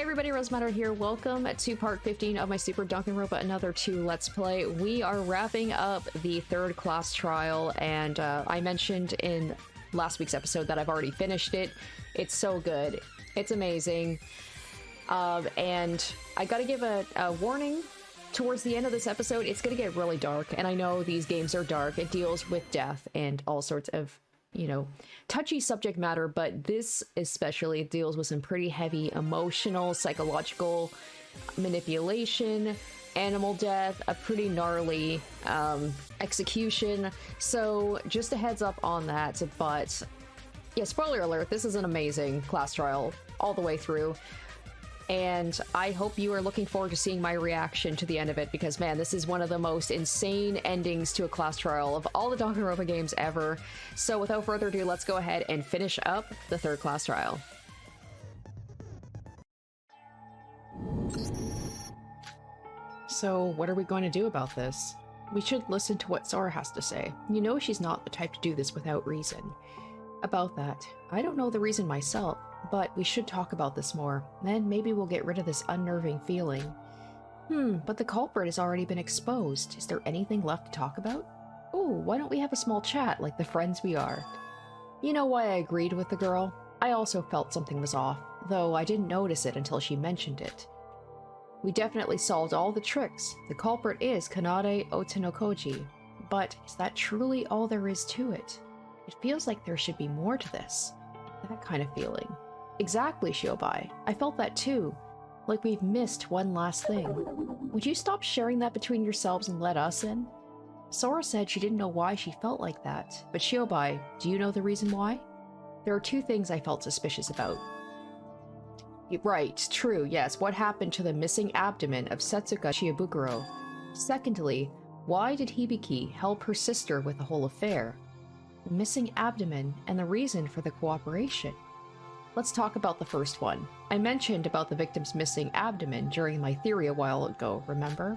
everybody, Rosematter here. Welcome to part 15 of my Super Danganronpa Another 2 Let's Play. We are wrapping up the third class trial, and I mentioned in last week's episode that I've already finished it. It's so good. It's amazing. And I gotta give a warning. Towards the end of this episode, it's gonna get really dark, and I know these games are dark. It deals with death and all sorts of, you know, touchy subject matter, but this especially deals with some pretty heavy emotional, psychological manipulation, animal death, a pretty gnarly execution. So just a heads up on that. But yeah, spoiler alert, this is an amazing class trial all the way through. And I hope you are looking forward to seeing my reaction to the end of it, because man, this is one of the most insane endings to a class trial of all the Danganronpa games ever. So without further ado, let's go ahead and finish up the third class trial. So what are we going to do about this? We should listen to what Sora has to say. You know she's not the type to do this without reason. About that, I don't know the reason myself, but we should talk about this more. Then maybe we'll get rid of this unnerving feeling. But the culprit has already been exposed. Is there anything left to talk about? Oh, why don't we have a small chat like the friends we are? You know why I agreed with the girl? I also felt something was off, though I didn't notice it until she mentioned it. We definitely solved all the tricks. The culprit is Kanade Otenokoji. But is that truly all there is to it? It feels like there should be more to this. That kind of feeling. Exactly, Shiobai. I felt that too. Like we've missed one last thing. Would you stop sharing that between yourselves and let us in? Sora said she didn't know why she felt like that, but Shiobai, do you know the reason why? There are two things I felt suspicious about. Right, true, yes. What happened to the missing abdomen of Setsuka Shiabukuro? Secondly, why did Hibiki help her sister with the whole affair? The missing abdomen and the reason for the cooperation. Let's talk about the first one. I mentioned about the victim's missing abdomen during my theory a while ago, remember?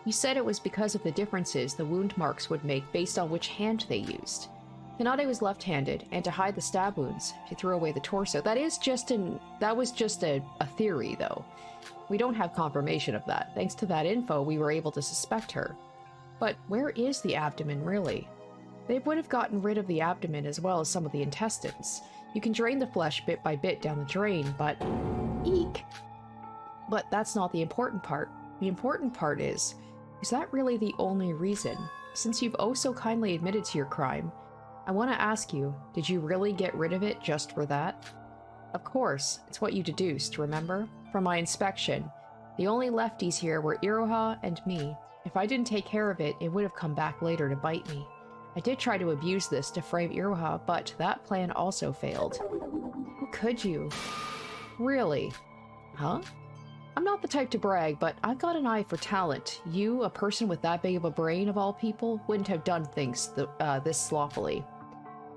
You said it was because of the differences the wound marks would make based on which hand they used. Kanade was left-handed, and to hide the stab wounds, she threw away the torso. That was just a theory, though. We don't have confirmation of that. Thanks to that info, we were able to suspect her. But where is the abdomen, really? They would have gotten rid of the abdomen as well as some of the intestines. You can drain the flesh bit by bit down the drain, but... Eek! But that's not the important part. The important part is that really the only reason? Since you've oh so kindly admitted to your crime, I want to ask you, did you really get rid of it just for that? Of course, it's what you deduced, remember? From my inspection, the only lefties here were Iroha and me. If I didn't take care of it, it would have come back later to bite me. I did try to abuse this to frame Iroha, but that plan also failed. How could you? Really? Huh? I'm not the type to brag, but I've got an eye for talent. You, a person with that big of a brain of all people, wouldn't have done things this sloppily.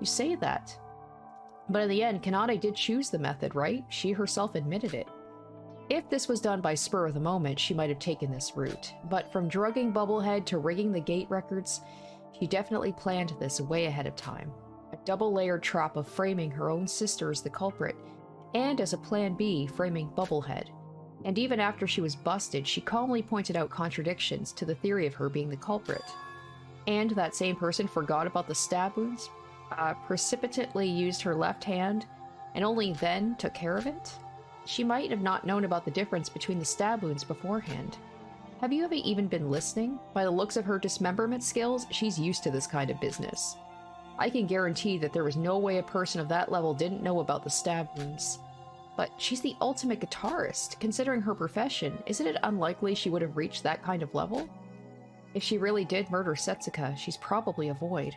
You say that. But in the end, Kanade did choose the method, right? She herself admitted it. If this was done by spur of the moment, she might have taken this route. But from drugging Bubblehead to rigging the gate records, she definitely planned this way ahead of time. A double-layered trap of framing her own sister as the culprit, and as a plan B, framing Bubblehead. And even after she was busted, she calmly pointed out contradictions to the theory of her being the culprit. And that same person forgot about the stab wounds, precipitately used her left hand, and only then took care of it? She might have not known about the difference between the stab wounds beforehand. Have you ever even been listening? By the looks of her dismemberment skills, she's used to this kind of business. I can guarantee that there was no way a person of that level didn't know about the stab wounds. But she's the ultimate guitarist. Considering her profession, isn't it unlikely she would have reached that kind of level? If she really did murder Setsuka, she's probably a Void.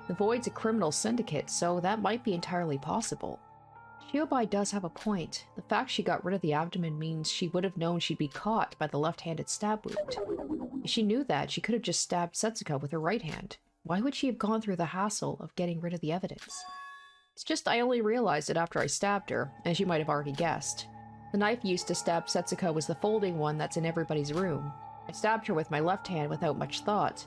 The Void's a criminal syndicate, so that might be entirely possible. Shiobai does have a point. The fact she got rid of the abdomen means she would have known she'd be caught by the left-handed stab wound. If she knew that, she could have just stabbed Setsuka with her right hand. Why would she have gone through the hassle of getting rid of the evidence? It's just I only realized it after I stabbed her, as you might have already guessed. The knife used to stab Setsuka was the folding one that's in everybody's room. I stabbed her with my left hand without much thought.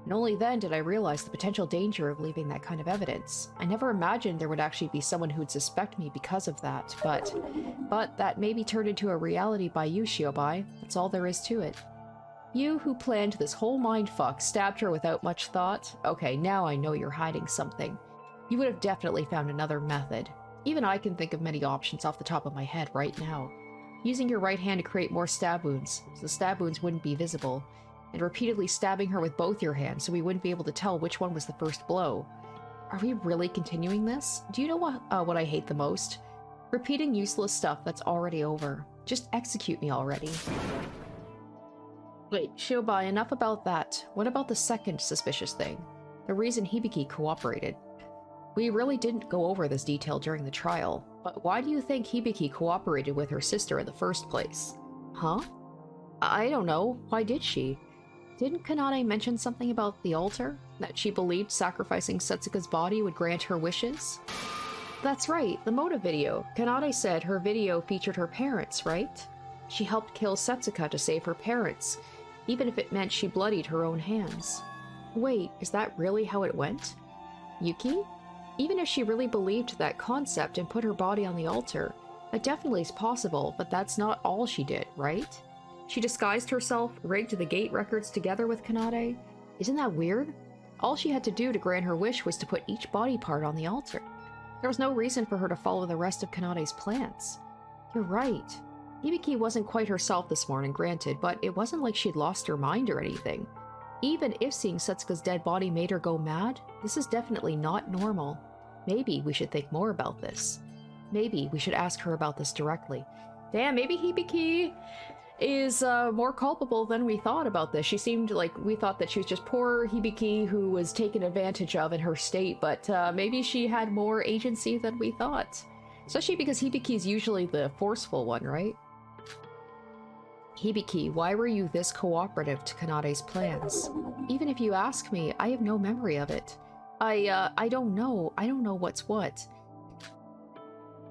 And only then did I realize the potential danger of leaving that kind of evidence. I never imagined there would actually be someone who'd suspect me because of that, but that may be turned into a reality by you, Shiobai. That's all there is to it. You who planned this whole mindfuck stabbed her without much thought? Okay, now I know you're hiding something. You would have definitely found another method. Even I can think of many options off the top of my head right now. Using your right hand to create more stab wounds, so the stab wounds wouldn't be visible, and repeatedly stabbing her with both your hands so we wouldn't be able to tell which one was the first blow. Are we really continuing this? Do you know what I hate the most? Repeating useless stuff that's already over. Just execute me already. Wait, Shiobai, enough about that. What about the second suspicious thing? The reason Hibiki cooperated. We really didn't go over this detail during the trial, but why do you think Hibiki cooperated with her sister in the first place? Huh? I don't know. Why did she? Didn't Kanade mention something about the altar? That she believed sacrificing Setsuka's body would grant her wishes? That's right, the motive video. Kanade said her video featured her parents, right? She helped kill Setsuka to save her parents, even if it meant she bloodied her own hands. Wait, is that really how it went? Yuki? Even if she really believed that concept and put her body on the altar, that definitely is possible, but that's not all she did, right? She disguised herself, rigged the gate records together with Kanade. Isn't that weird? All she had to do to grant her wish was to put each body part on the altar. There was no reason for her to follow the rest of Kanade's plans. You're right. Hibiki wasn't quite herself this morning, granted, but it wasn't like she'd lost her mind or anything. Even if seeing Setsuka's dead body made her go mad, this is definitely not normal. Maybe we should think more about this. Maybe we should ask her about this directly. Damn, maybe Hibiki is more culpable than we thought about this. She seemed like we thought that she was just poor Hibiki who was taken advantage of in her state, but maybe she had more agency than we thought. Especially because Hibiki's usually the forceful one, right? Hibiki, why were you this cooperative to Kanade's plans? Even if you ask me, I have no memory of it. I don't know. I don't know what's what.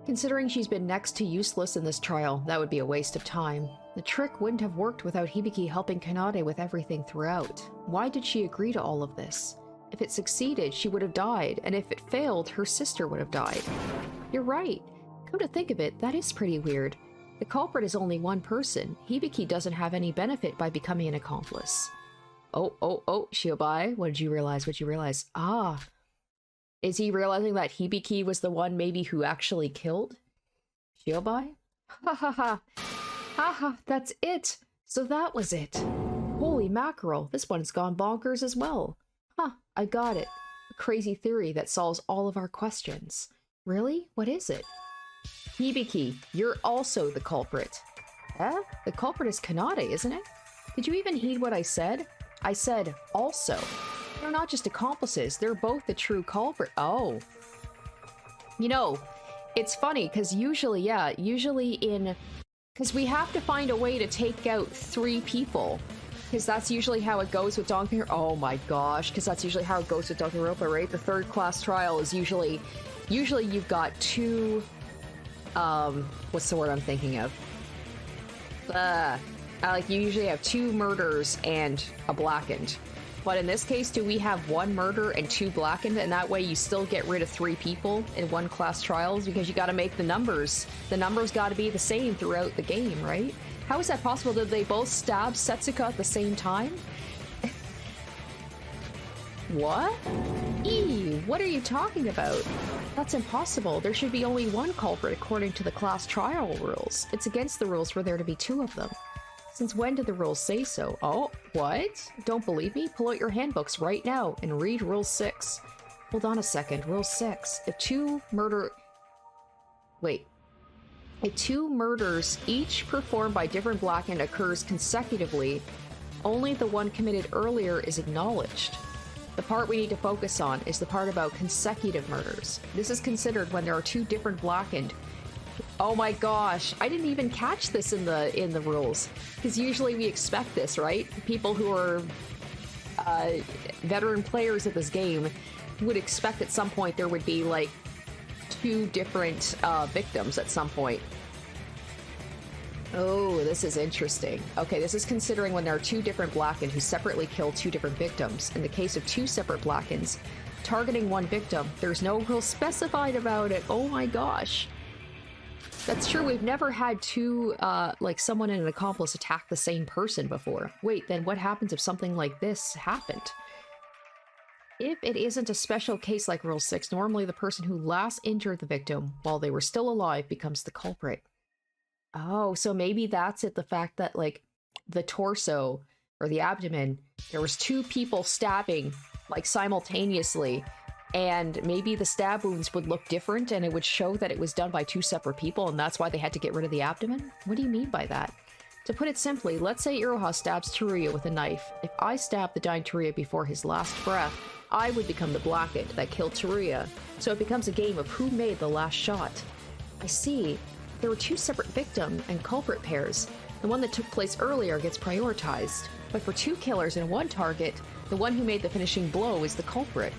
Considering she's been next to useless in this trial, that would be a waste of time. The trick wouldn't have worked without Hibiki helping Kanade with everything throughout. Why did she agree to all of this? If it succeeded, she would have died, and if it failed, her sister would have died. You're right. Come to think of it, that is pretty weird. The culprit is only one person. Hibiki doesn't have any benefit by becoming an accomplice. Oh, Shiobai, what did you realize? What'd you realize? Ah. Is he realizing that Hibiki was the one maybe who actually killed Shiobai? Ha ha ha. Ha ha, that's it. So that was it. Holy mackerel, this one's gone bonkers as well. Huh, I got it. A crazy theory that solves all of our questions. Really? What is it? Hibiki, you're also the culprit. Eh? The culprit is Kanade, isn't it? Did you even heed what I said? I said also. They're not just accomplices, they're both the true culprit. Oh. You know, it's funny, because usually because we have to find a way to take out 3 people. Because that's usually how it goes with Danganronpa. Oh my gosh, because that's usually how it goes with Danganronpa, right? The third class trial is usually you've got 2, what's the word I'm thinking of? Like you usually have 2 murders and a blackened. But in this case, do we have 1 murder and 2 blackened, and that way you still get rid of 3 people in 1 class trials, because you gotta make the numbers. The numbers gotta be the same throughout the game, right? How is that possible? Did they both stab Setsuka at the same time? What? Eee, what are you talking about? That's impossible. There should be only 1 culprit according to the class trial rules. It's against the rules for there to be 2 of them. Since when did the rules say so? Oh, what? Don't believe me? Pull out your handbooks right now and read Rule 6. Hold on a second. Rule 6. If 2 murders, each performed by different blackened, occurs consecutively, only the one committed earlier is acknowledged. The part we need to focus on is the part about consecutive murders. This is considered when there are 2 different blackened. Oh my gosh, I didn't even catch this in the rules. Because usually we expect this, right? People who are veteran players of this game would expect at some point there would be like 2 different victims at some point. Oh, this is interesting. Okay, this is considering when there are two different blackened who separately kill two different victims. In the case of two separate blackens targeting one victim, there's no rule specified about it. Oh my gosh. That's true, we've never had two, like someone and an accomplice attack the same person before. Wait, then what happens if something like this happened? If it isn't a special case like Rule 6, normally the person who last injured the victim while they were still alive becomes the culprit. Oh, so maybe that's it, the fact that, like, the torso or the abdomen, there was two people stabbing, like, simultaneously, and maybe the stab wounds would look different and it would show that it was done by two separate people, and that's why they had to get rid of the abdomen? What do you mean by that? To put it simply, let's say Iroha stabs Teruya with a knife. If I stab the dying Teruya before his last breath, I would become the blackened that killed Teruya, so it becomes a game of who made the last shot. I see. There were two separate victim and culprit pairs. The one that took place earlier gets prioritized. But for two killers and one target, the one who made the finishing blow is the culprit.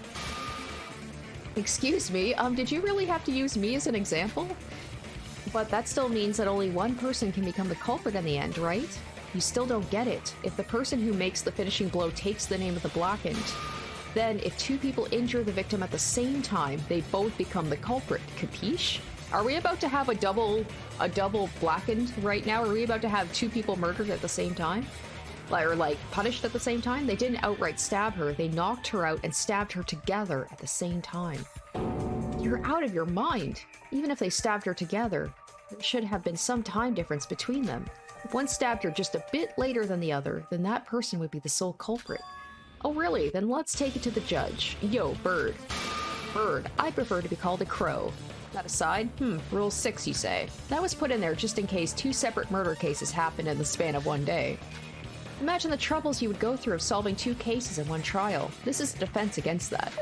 Excuse me, did you really have to use me as an example? But that still means that only one person can become the culprit in the end, right? You still don't get it. If the person who makes the finishing blow takes the name of the blackened, then if two people injure the victim at the same time, they both become the culprit. Capiche? Are we about to have a double blackened right now? Are we about to have two people murdered at the same time? Or, like, punished at the same time? They didn't outright stab her. They knocked her out and stabbed her together at the same time. You're out of your mind. Even if they stabbed her together, there should have been some time difference between them. If one stabbed her just a bit later than the other, then that person would be the sole culprit. Oh really? Then let's take it to the judge. Yo, Bird. Bird, I prefer to be called a crow. That aside, Rule 6 you say. That was put in there just in case two separate murder cases happened in the span of one day. Imagine the troubles you would go through of solving two cases in one trial. This is a defense against that.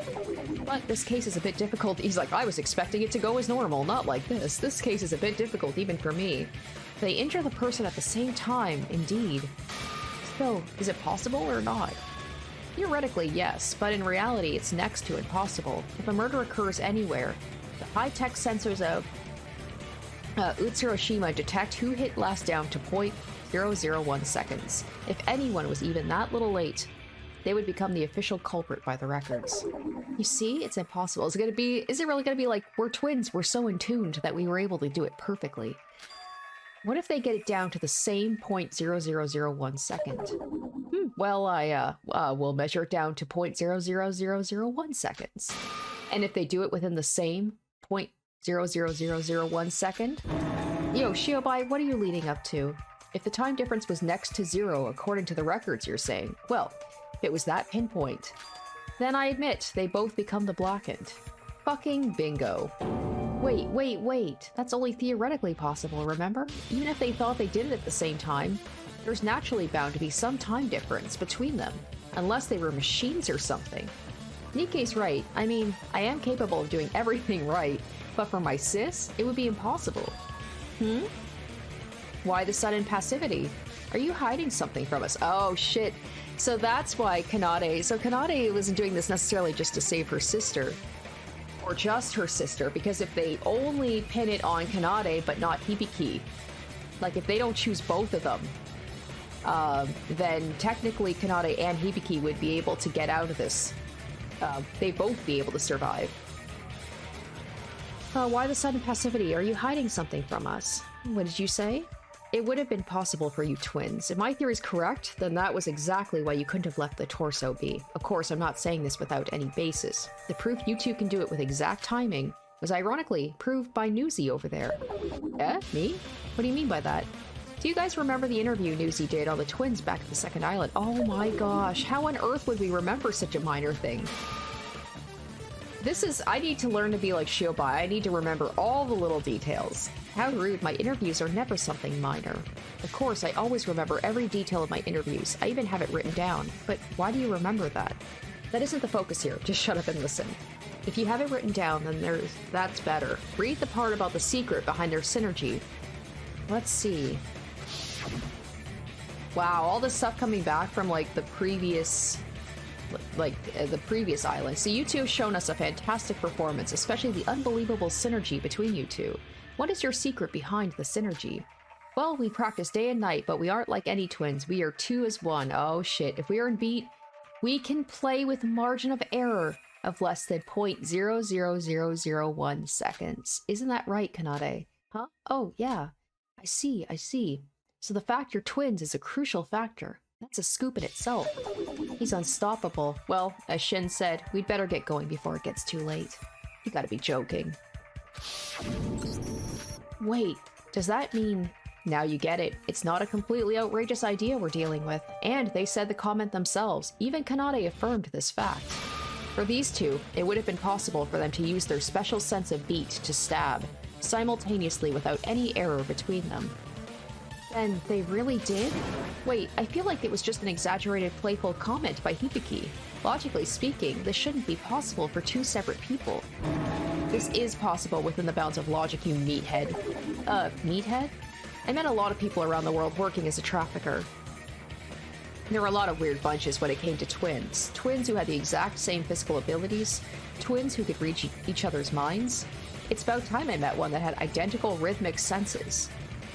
But this case is a bit difficult. He's like, I was expecting it to go as normal, not like this. This case is a bit difficult even for me. They injure the person at the same time, indeed. So, is it possible or not? Theoretically, yes, but in reality, it's next to impossible. If a murder occurs anywhere, the high-tech sensors of Utsuroshima detect who hit last down to 0.001 seconds. If anyone was even that little late, they would become the official culprit by the records. You see, it's impossible. Is it really gonna be like, we're twins, we're so in tuned that we were able to do it perfectly? What if they get it down to the same 0.0001 second? Well, I will measure it down to 0.00001 seconds. And if they do it within the same 0.00001 second? Yo, Shiobai, what are you leading up to? If the time difference was next to zero, according to the records you're saying, well, if it was that pinpoint, then I admit they both become the blackened. Fucking bingo. Wait. That's only theoretically possible, remember? Even if they thought they did it at the same time, there's naturally bound to be some time difference between them, unless they were machines or something. Nikkei's right. I mean, I am capable of doing everything right, but for my sis, it would be impossible. Why the sudden passivity? Are you hiding something from us? Oh, shit. So that's why Kanade... So Kanade wasn't doing this necessarily just to save her sister. Or just her sister, because if they only pin it on Kanade but not Hibiki, like if they don't choose both of them, then technically Kanade and Hibiki would be able to get out of this. They'd both be able to survive. Why the sudden passivity? Are you hiding something from us? What did you say? It would have been possible for you twins. If my theory is correct, then that was exactly why you couldn't have left the torso be. Of course, I'm not saying this without any basis. The proof you two can do it with exact timing was ironically proved by Newsy over there. Eh? Me? What do you mean by that? Do you guys remember the interview Newsy did on the twins back at the second island? Oh my gosh, how on earth would we remember such a minor thing? I need to learn to be like Shiobai. I need to remember all the little details. How rude, my interviews are never something minor. Of course, I always remember every detail of my interviews. I even have it written down. But why do you remember that? That isn't the focus here. Just shut up and listen. If you have it written down, then that's better. Read the part about the secret behind their synergy. Let's see. Wow, all this stuff coming back from, like, the previous island. So you two have shown us a fantastic performance, especially the unbelievable synergy between you two. What is your secret behind the synergy? Well, we practice day and night, but we aren't like any twins. We are two as one. Oh shit. If we are in beat, we can play with margin of error of less than 0.00001 seconds. Isn't that right, Kanade? Huh? Oh, yeah. I see, I see. So the fact you're twins is a crucial factor. That's a scoop in itself. He's unstoppable. Well, as Shin said, we'd better get going before it gets too late. You gotta be joking. Wait, does that mean... Now you get it. It's not a completely outrageous idea we're dealing with. And they said the comment themselves. Even Kanade affirmed this fact. For these two, it would have been possible for them to use their special sense of beat to stab, simultaneously without any error between them. Then they really did? Wait, I feel like it was just an exaggerated playful comment by Hibiki. Logically speaking, this shouldn't be possible for two separate people. This is possible within the bounds of logic, you meathead. Meathead? I met a lot of people around the world working as a trafficker. There were a lot of weird bunches when it came to twins. Twins who had the exact same physical abilities. Twins who could read each other's minds. It's about time I met one that had identical rhythmic senses.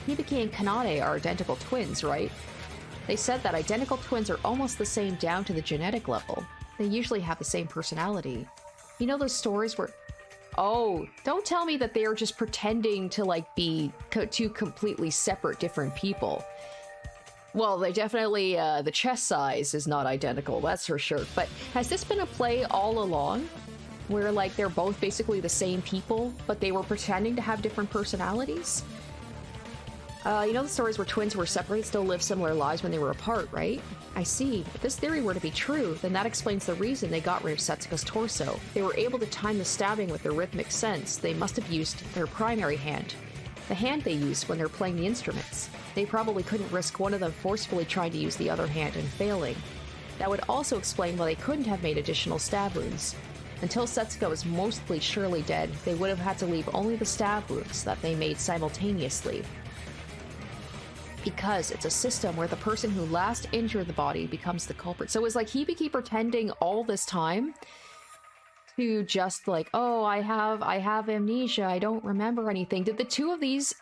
Hibiki and Kanade are identical twins, right? They said that identical twins are almost the same down to the genetic level. They usually have the same personality. You know those stories where... Oh, don't tell me that they are just pretending to, like, be two completely separate different people. Well, they definitely, the chest size is not identical, that's for sure. But has this been a play all along? Where, like, they're both basically the same people, but they were pretending to have different personalities? You know the stories where twins who were separated still lived similar lives when they were apart, right? I see. If this theory were to be true, then that explains the reason they got rid of Setsuka's torso. They were able to time the stabbing with their rhythmic sense. They must have used their primary hand. The hand they use when they're playing the instruments. They probably couldn't risk one of them forcefully trying to use the other hand and failing. That would also explain why they couldn't have made additional stab wounds. Until Setsuka was mostly surely dead, they would have had to leave only the stab wounds that they made simultaneously. Because it's a system where the person who last injured the body becomes the culprit. So it's like Hibiki pretending all this time to just like, oh, I have amnesia, I don't remember anything. Did these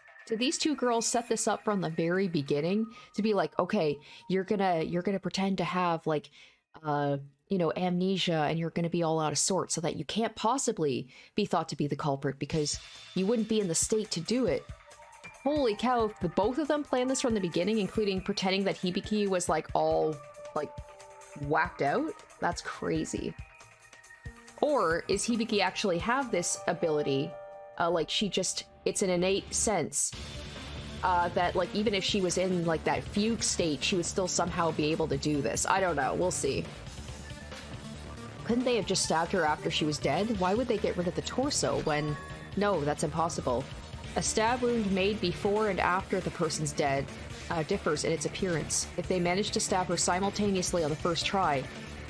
two girls set this up from the very beginning to be like, okay, you're gonna pretend to have like you know, amnesia, and you're gonna be all out of sorts so that you can't possibly be thought to be the culprit because you wouldn't be in the state to do it. Holy cow, if the both of them planned this from the beginning, including pretending that Hibiki was, like, all, like, whacked out? That's crazy. Or is Hibiki actually have this ability, like, it's an innate sense, that, like, even if she was in, like, that fugue state, she would still somehow be able to do this. I don't know, we'll see. Couldn't they have just stabbed her after she was dead? Why would they get rid of the torso when... No, that's impossible. A stab wound made before and after the person's dead differs in its appearance. If they managed to stab her simultaneously on the first try,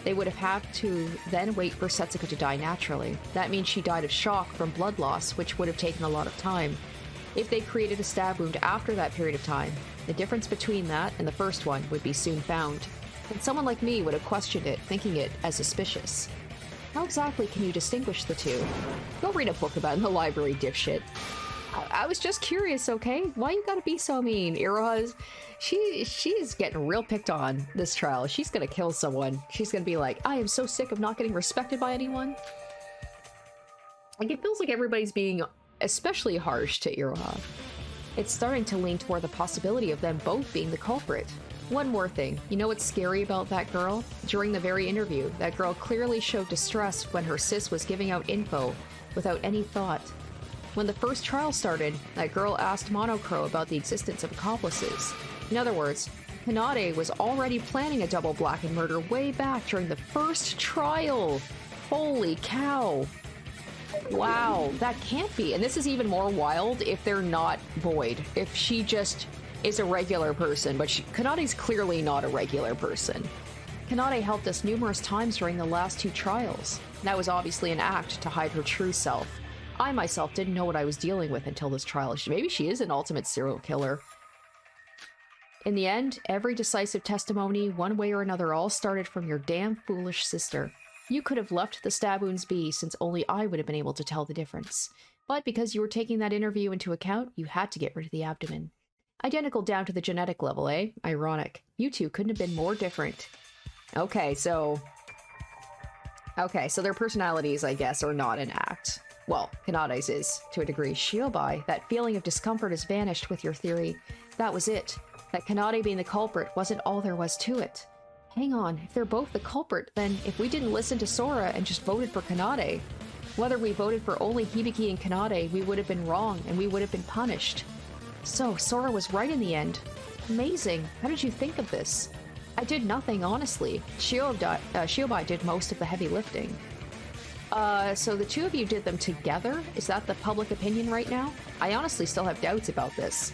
they would have had to then wait for Setsuka to die naturally. That means she died of shock from blood loss, which would have taken a lot of time. If they created a stab wound after that period of time, the difference between that and the first one would be soon found. And someone like me would have questioned it, thinking it as suspicious. How exactly can you distinguish the two? Go read a book about it in the library, dipshit. I was just curious, okay? Why you gotta be so mean? Iroha's... She's getting real picked on this trial. She's gonna kill someone. She's gonna be like, I am so sick of not getting respected by anyone. Like, it feels like everybody's being especially harsh to Iroha. It's starting to lean toward the possibility of them both being the culprit. One more thing. You know what's scary about that girl? During the very interview, that girl clearly showed distress when her sis was giving out info without any thought. When the first trial started, that girl asked Monocrow about the existence of accomplices. In other words, Kanade was already planning a double blackened murder way back during the first trial. Holy cow. Wow, that can't be. And this is even more wild if they're not Void. If she just is a regular person, but Kanade's clearly not a regular person. Kanade helped us numerous times during the last two trials. That was obviously an act to hide her true self. I myself didn't know what I was dealing with until this trial. Maybe she is an ultimate serial killer. In the end, every decisive testimony, one way or another, all started from your damn foolish sister. You could have left the stab wounds be, since only I would have been able to tell the difference. But because you were taking that interview into account, you had to get rid of the abdomen. Identical down to the genetic level, eh? Ironic. You two couldn't have been more different. Okay, so their personalities, I guess, are not an act. Well, Kanade's is, to a degree. Shiobai, that feeling of discomfort has vanished with your theory. That was it. That Kanade being the culprit wasn't all there was to it. Hang on, if they're both the culprit, then if we didn't listen to Sora and just voted for Kanade, whether we voted for only Hibiki and Kanade, we would have been wrong and we would have been punished. So, Sora was right in the end. Amazing. How did you think of this? I did nothing, honestly. Shiobai did most of the heavy lifting. So the two of you did them together? Is that the public opinion right now? I honestly still have doubts about this.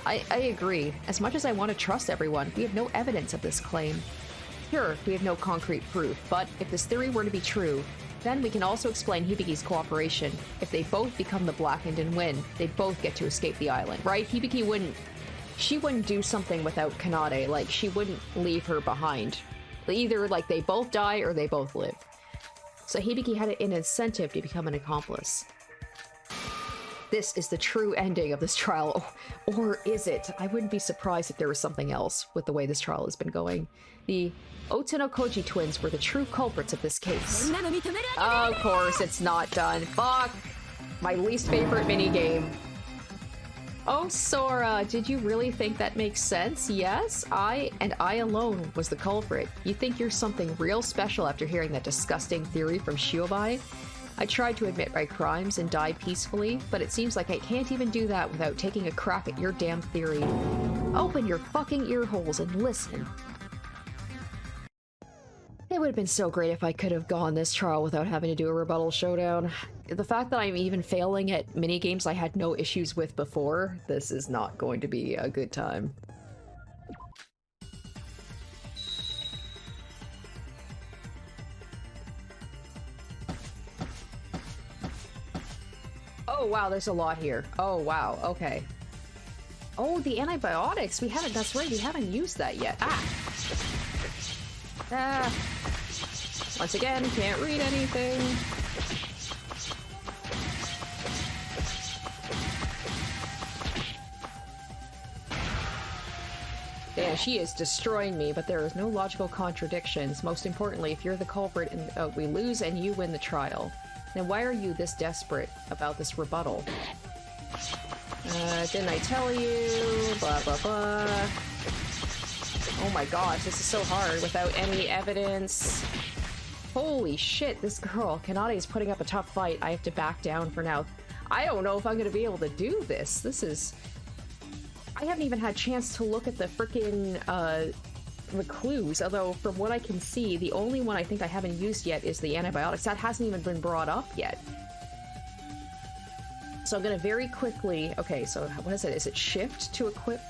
I agree. As much as I want to trust everyone, we have no evidence of this claim. Sure, we have no concrete proof, but if this theory were to be true, then we can also explain Hibiki's cooperation. If they both become the blackened and win, they both get to escape the island, right? Hibiki wouldn't... She wouldn't do something without Kanade. Like, she wouldn't leave her behind. Either, like, they both die or they both live. So Hibiki had an incentive to become an accomplice. This is the true ending of this trial. Or is it? I wouldn't be surprised if there was something else with the way this trial has been going. The Otenokoji twins were the true culprits of this case. Of course, it's not done. Fuck! My least favorite minigame. Oh, Sora, did you really think that makes sense? Yes, I alone was the culprit. You think you're something real special after hearing that disgusting theory from Shiobai? I tried to admit my crimes and die peacefully, but it seems like I can't even do that without taking a crack at your damn theory. Open your fucking ear holes and listen. It would have been so great if I could have gone this trial without having to do a rebuttal showdown. The fact that I'm even failing at minigames I had no issues with before, this is not going to be a good time. Oh wow, there's a lot here. Oh wow, okay. Oh, the antibiotics! We haven't, that's right, we haven't used that yet. Once again, can't read anything. Yeah, she is destroying me, but there is no logical contradictions. Most importantly, if you're the culprit and we lose and you win the trial, then why are you this desperate about this rebuttal? Didn't I tell you? Blah, blah, blah. Oh my gosh, this is so hard without any evidence. Holy shit, this girl, Kanade, is putting up a tough fight. I have to back down for now. I don't know if I'm gonna be able to do this. This is... I haven't even had a chance to look at the frickin' the clues, although from what I can see, the only one I think I haven't used yet is the antibiotics. That hasn't even been brought up yet. So I'm gonna very quickly... Okay, so what is it? Is it shift to equip?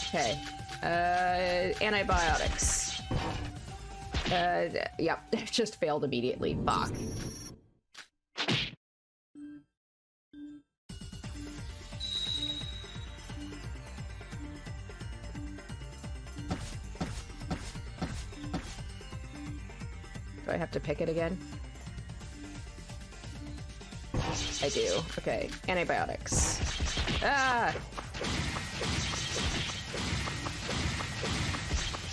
Okay. Antibiotics. Yep, just failed immediately. Fuck. Do I have to pick it again? I do. Okay. Antibiotics. Ah!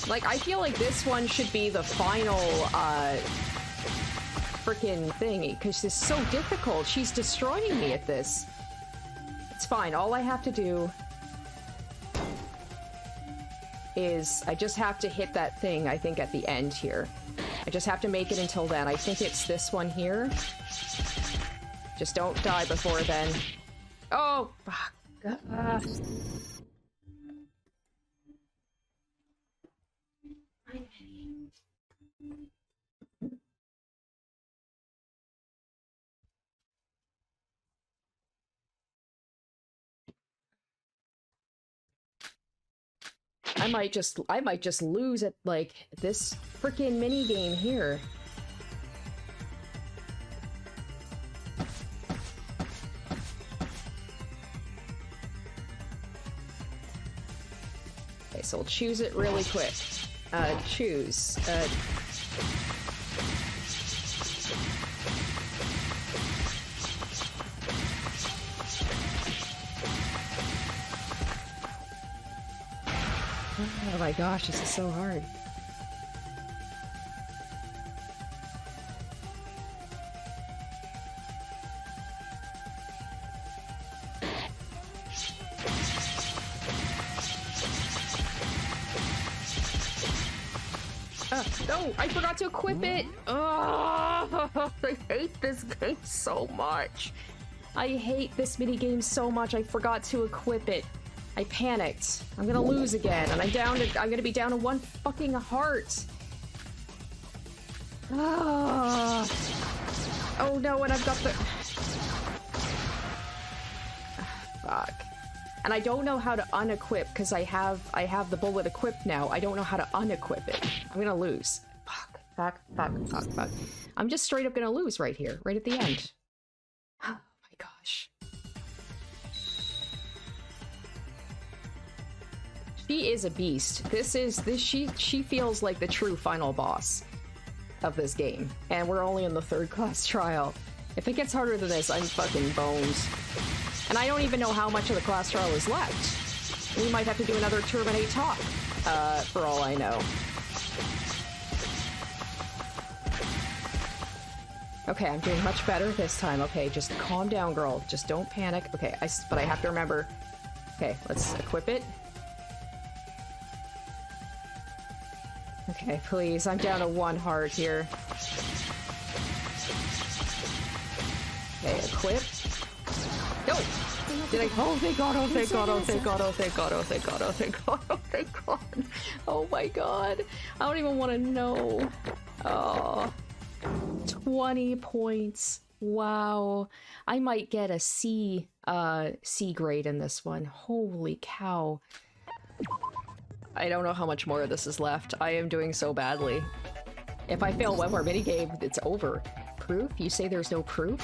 Like, I feel like this one should be the final, frickin' thing, because it's so difficult. She's destroying me at this. It's fine. All I have to do is I just have to hit that thing, I think, at the end here. I just have to make it until then. I think it's this one here. Just don't die before then. Oh, fuck. I might just lose at, like, this frickin' minigame here. Okay, so we'll choose it really quick. Choose. Oh my gosh, this is so hard. No, I forgot to equip it. Oh, I hate this game so much. I hate this minigame so much. I forgot to equip it. I panicked. I'm gonna lose again, and I'm gonna be down to one fucking heart. Oh, oh no, and I've got the... Fuck. And I don't know how to unequip, because I have the bullet equipped now. I don't know how to unequip it. I'm gonna lose. Fuck, fuck, fuck, fuck, fuck. I'm just straight up gonna lose right here, right at the end. Oh my gosh. She is a beast. She feels like the true final boss of this game. And we're only in the 3rd class trial. If it gets harder than this, I'm fucking boned. And I don't even know how much of the class trial is left. We might have to do another Terminate talk, for all I know. Okay, I'm doing much better this time. Okay, just calm down, girl. Just don't panic. Okay, but I have to remember. Okay, let's equip it. Okay, please. I'm down to 1 heart here. Okay, equip. No! Did I? Oh, thank God, oh, thank God, oh, thank God, oh, thank God, oh, thank God, oh, thank God, oh, thank God. Oh my God. I don't even want to know. Oh. 20 points. Wow. I might get a C grade in this one. Holy cow. I don't know how much more of this is left. I am doing so badly. If I fail one more minigame, it's over. Proof? You say there's no proof?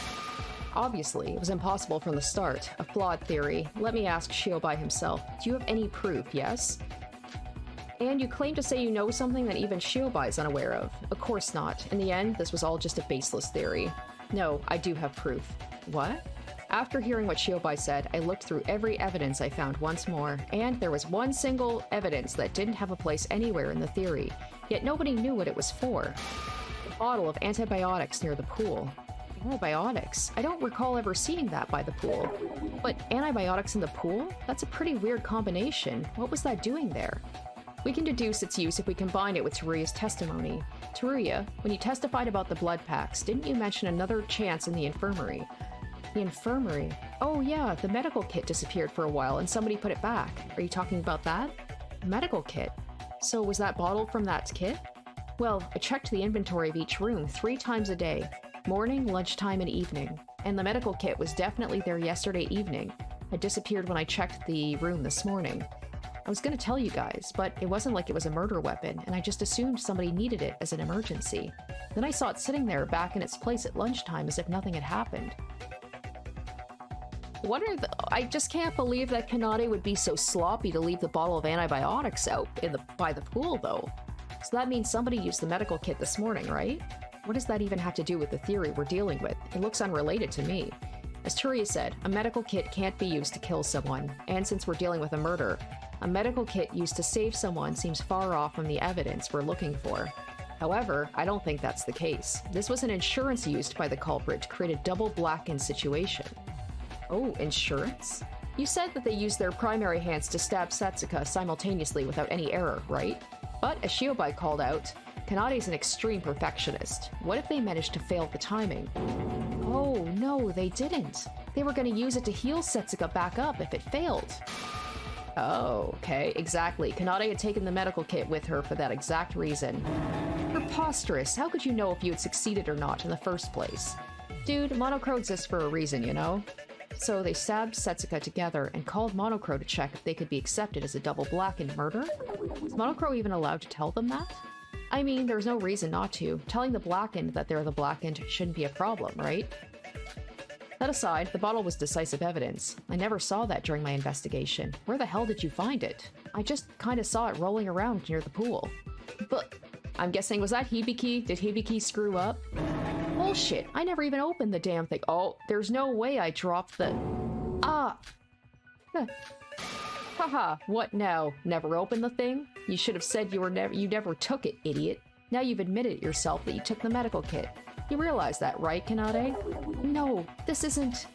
Obviously, it was impossible from the start. A flawed theory. Let me ask Shiobai himself. Do you have any proof, yes? And you claim to say you know something that even Shiobai is unaware of. Of course not. In the end, this was all just a baseless theory. No, I do have proof. What? After hearing what Shiobai said, I looked through every evidence I found once more, and there was one single evidence that didn't have a place anywhere in the theory, yet nobody knew what it was for. A bottle of antibiotics near the pool. Antibiotics? I don't recall ever seeing that by the pool. But antibiotics in the pool? That's a pretty weird combination. What was that doing there? We can deduce its use if we combine it with Teruya's testimony. Teruya, when you testified about the blood packs, didn't you mention another chance in the infirmary? The infirmary? Oh yeah, the medical kit disappeared for a while and somebody put it back. Are you talking about that? Medical kit? So was that bottle from that kit? Well, I checked the inventory of each room 3 times a day. Morning, lunchtime, and evening. And the medical kit was definitely there yesterday evening. It disappeared when I checked the room this morning. I was gonna tell you guys, but it wasn't like it was a murder weapon, and I just assumed somebody needed it as an emergency. Then I saw it sitting there back in its place at lunchtime as if nothing had happened. I just can't believe that Kanade would be so sloppy to leave the bottle of antibiotics out by the pool, though. So that means somebody used the medical kit this morning, right? What does that even have to do with the theory we're dealing with? It looks unrelated to me. As Teruya said, a medical kit can't be used to kill someone, and since we're dealing with a murder, a medical kit used to save someone seems far off from the evidence we're looking for. However, I don't think that's the case. This was an insurance used by the culprit to create a double blackened situation. Oh, insurance? You said that they used their primary hands to stab Setsuka simultaneously without any error, right? But as Shiobai called out, Kanade's an extreme perfectionist. What if they managed to fail the timing? Oh, no, they didn't. They were going to use it to heal Setsuka back up if it failed. Oh, okay, exactly. Kanade had taken the medical kit with her for that exact reason. Preposterous. How could you know if you had succeeded or not in the first place? Dude, Monocrow exists for a reason, you know? So they stabbed Setsuka together and called Monocrow to check if they could be accepted as a double blackened murder? Is Monocrow even allowed to tell them that? I mean, there's no reason not to. Telling the blackened that they're the blackened shouldn't be a problem, right? That aside, the bottle was decisive evidence. I never saw that during my investigation. Where the hell did you find it? I just kinda saw it rolling around near the pool. But I'm guessing, was that Hibiki? Did Hibiki screw up? Bullshit, I never even opened the damn thing. Oh, there's no way I dropped the... Ah! Haha, what now? Never opened the thing? You should have said you never took it, idiot. Now you've admitted yourself that you took the medical kit. You realize that, right, Kanade? No, this isn't...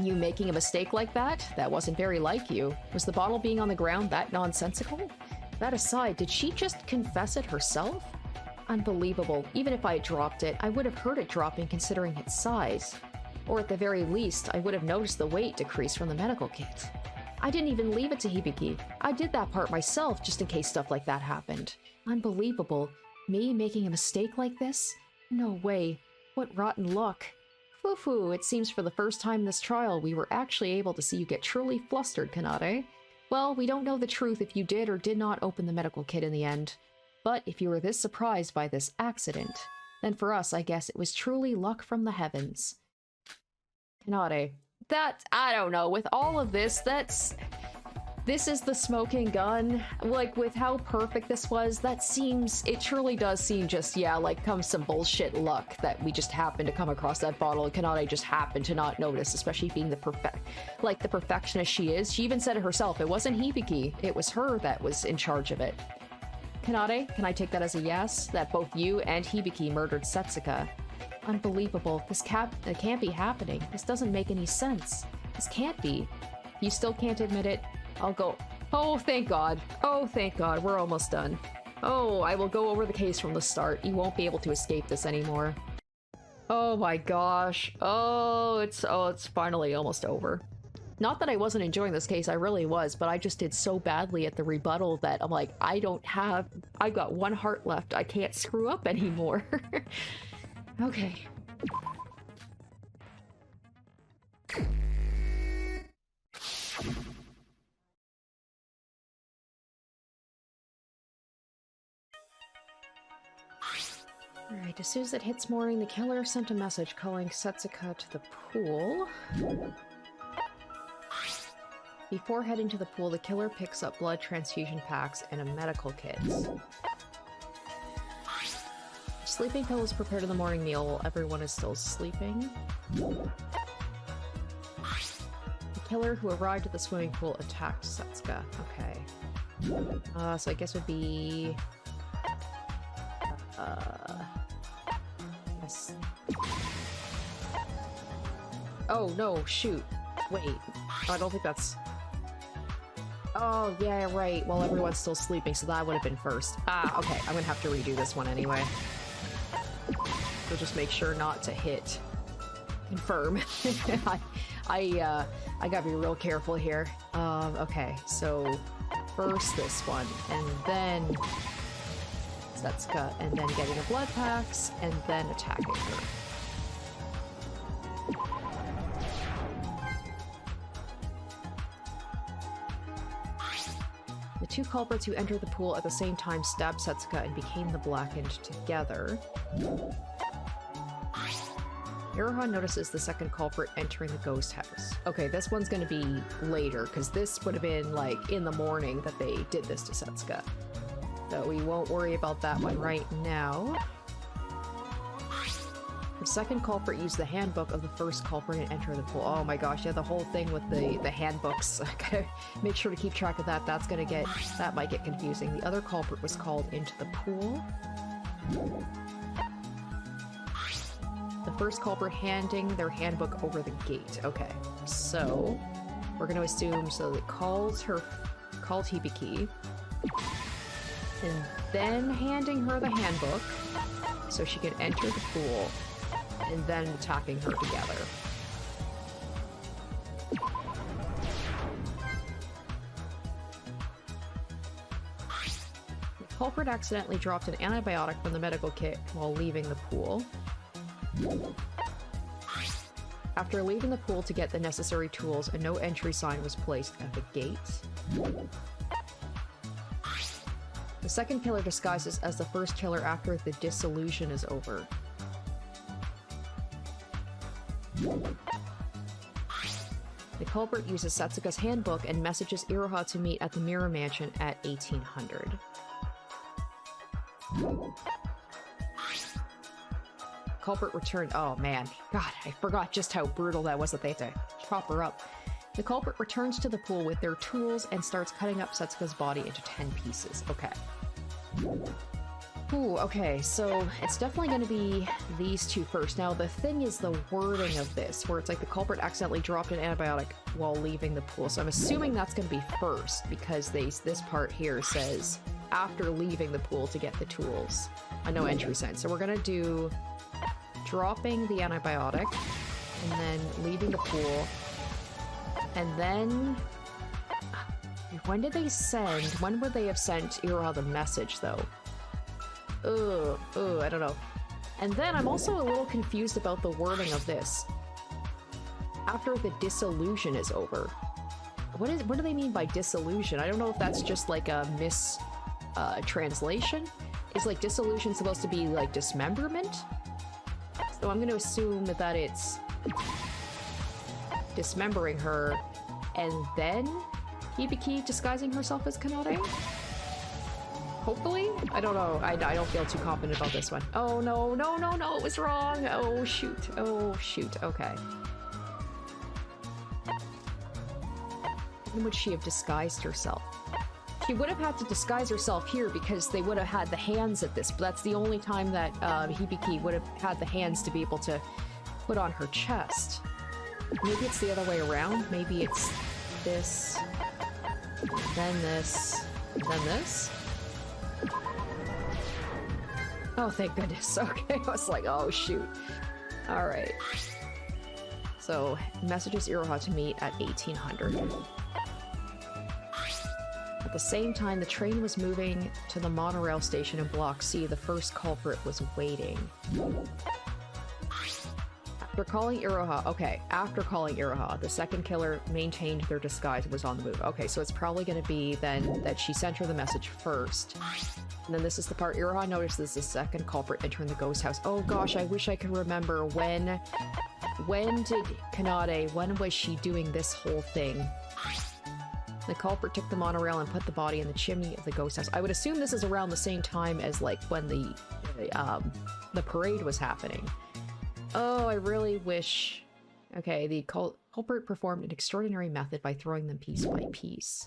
You making a mistake like that? That wasn't very like you. Was the bottle being on the ground that nonsensical? That aside, did she just confess it herself? Unbelievable. Even if I had dropped it, I would have heard it dropping considering its size. Or at the very least, I would have noticed the weight decrease from the medical kit. I didn't even leave it to Hibiki. I did that part myself just in case stuff like that happened. Unbelievable. Me making a mistake like this? No way. What rotten luck. Foo-foo, it seems for the first time in this trial we were actually able to see you get truly flustered, Kanade. Well, we don't know the truth if you did or did not open the medical kit in the end. But if you were this surprised by this accident, then for us, I guess it was truly luck from the heavens. Kanade. That, I don't know, with all of this, this is the smoking gun. Like, with how perfect this was, it truly does seem just, yeah, like some bullshit luck that we just happened to come across that bottle and Kanade just happened to not notice, especially being the perfectionist she is. She even said it herself, it wasn't Hibiki, it was her that was in charge of it. Kanade, can I take that as a yes? That both you and Hibiki murdered Setsuka? Unbelievable. This can't be happening. This doesn't make any sense. This can't be. You still can't admit it? I'll go. Oh, thank God. Oh, thank God. We're almost done. Oh, I will go over the case from the start. You won't be able to escape this anymore. Oh my gosh. Oh, it's finally almost over. Not that I wasn't enjoying this case, I really was, but I just did so badly at the rebuttal that I'm like, I've got one heart left. I can't screw up anymore. Okay. Alright, as soon as it hits mooring, the killer sent a message calling Setsuka to the pool. Before heading to the pool, the killer picks up blood transfusion packs and a medical kit. Sleeping pill is prepared in the morning meal while everyone is still sleeping. The killer who arrived at the swimming pool attacked Setsuka. Okay. So I guess it would be... yes. Oh, no, shoot. Wait. I don't think that's... Oh, yeah, right. While everyone's still sleeping, so that would have been first. Ah, okay. I'm gonna have to redo this one anyway. So just make sure not to hit confirm. I gotta be real careful here. Okay, so first this one, and then Setsuka, and then getting the blood packs, and then attacking her. The two culprits who entered the pool at the same time stabbed Setsuka and became the blackened together. Iroha notices the second culprit entering the ghost house. Okay, this one's gonna be later, because this would have been, like, in the morning that they did this to Setsuka. So we won't worry about that one right now. The second culprit used the handbook of the first culprit and entered the pool. Oh my gosh, yeah, the whole thing with the handbooks. I gotta make sure to keep track of that. That might get confusing. The other culprit was called into the pool. The first culprit handing their handbook over the gate. Okay, so we're gonna assume, so it called Hibiki, and then handing her the handbook so she can enter the pool, and then attacking her together. The culprit accidentally dropped an antibiotic from the medical kit while leaving the pool. After leaving the pool to get the necessary tools, a no entry sign was placed at the gate. The second killer disguises as the first killer after the disillusion is over. The culprit uses Setsuka's handbook and messages Iroha to meet at the Mirror Mansion at 1800. Culprit returned. Oh man, God, I forgot just how brutal that was that they had to chop her up. The culprit returns to the pool with their tools and starts cutting up Setsuka's body into 10 pieces. Okay. Ooh, okay, so it's definitely going to be these two first. Now, the thing is the wording of this, where it's like the culprit accidentally dropped an antibiotic while leaving the pool. So I'm assuming that's going to be first, because this part here says after leaving the pool to get the tools. No entry sign. So we're going to do dropping the antibiotic, and then leaving the pool, and then... When did they send... When would they have sent Iroha the message, though? I don't know. And then I'm also a little confused about the wording of this. After the disillusion is over. What do they mean by disillusion? I don't know if that's just like a translation. Is like disillusion supposed to be like dismemberment? So I'm going to assume that it's dismembering her, and then Hibiki disguising herself as Kanade? Hopefully? I don't know. I don't feel too confident about this one. Oh no, no, no, no, it was wrong! Oh shoot, okay. When would she have disguised herself? She would have had to disguise herself here because they would have had the hands at this, but that's the only time that Hibiki would have had the hands to be able to put on her chest. Maybe it's the other way around. Maybe it's this, then this, then this. Oh, thank goodness. Okay, I was like, oh shoot. Alright. So, messages Iroha to meet at 1800. At the same time the train was moving to the monorail station in Block C, the first culprit was waiting. After calling Iroha, the second killer maintained their disguise and was on the move. Okay, so it's probably going to be then that she sent her the message first. And then this is the part Iroha notices the second culprit entering the ghost house. Oh gosh, I wish I could remember when did Kanade, when was she doing this whole thing? The culprit took the monorail and put the body in the chimney of the ghost house. I would assume this is around the same time as like when the parade was happening. Oh, I really wish... Okay, the culprit performed an extraordinary method by throwing them piece by piece.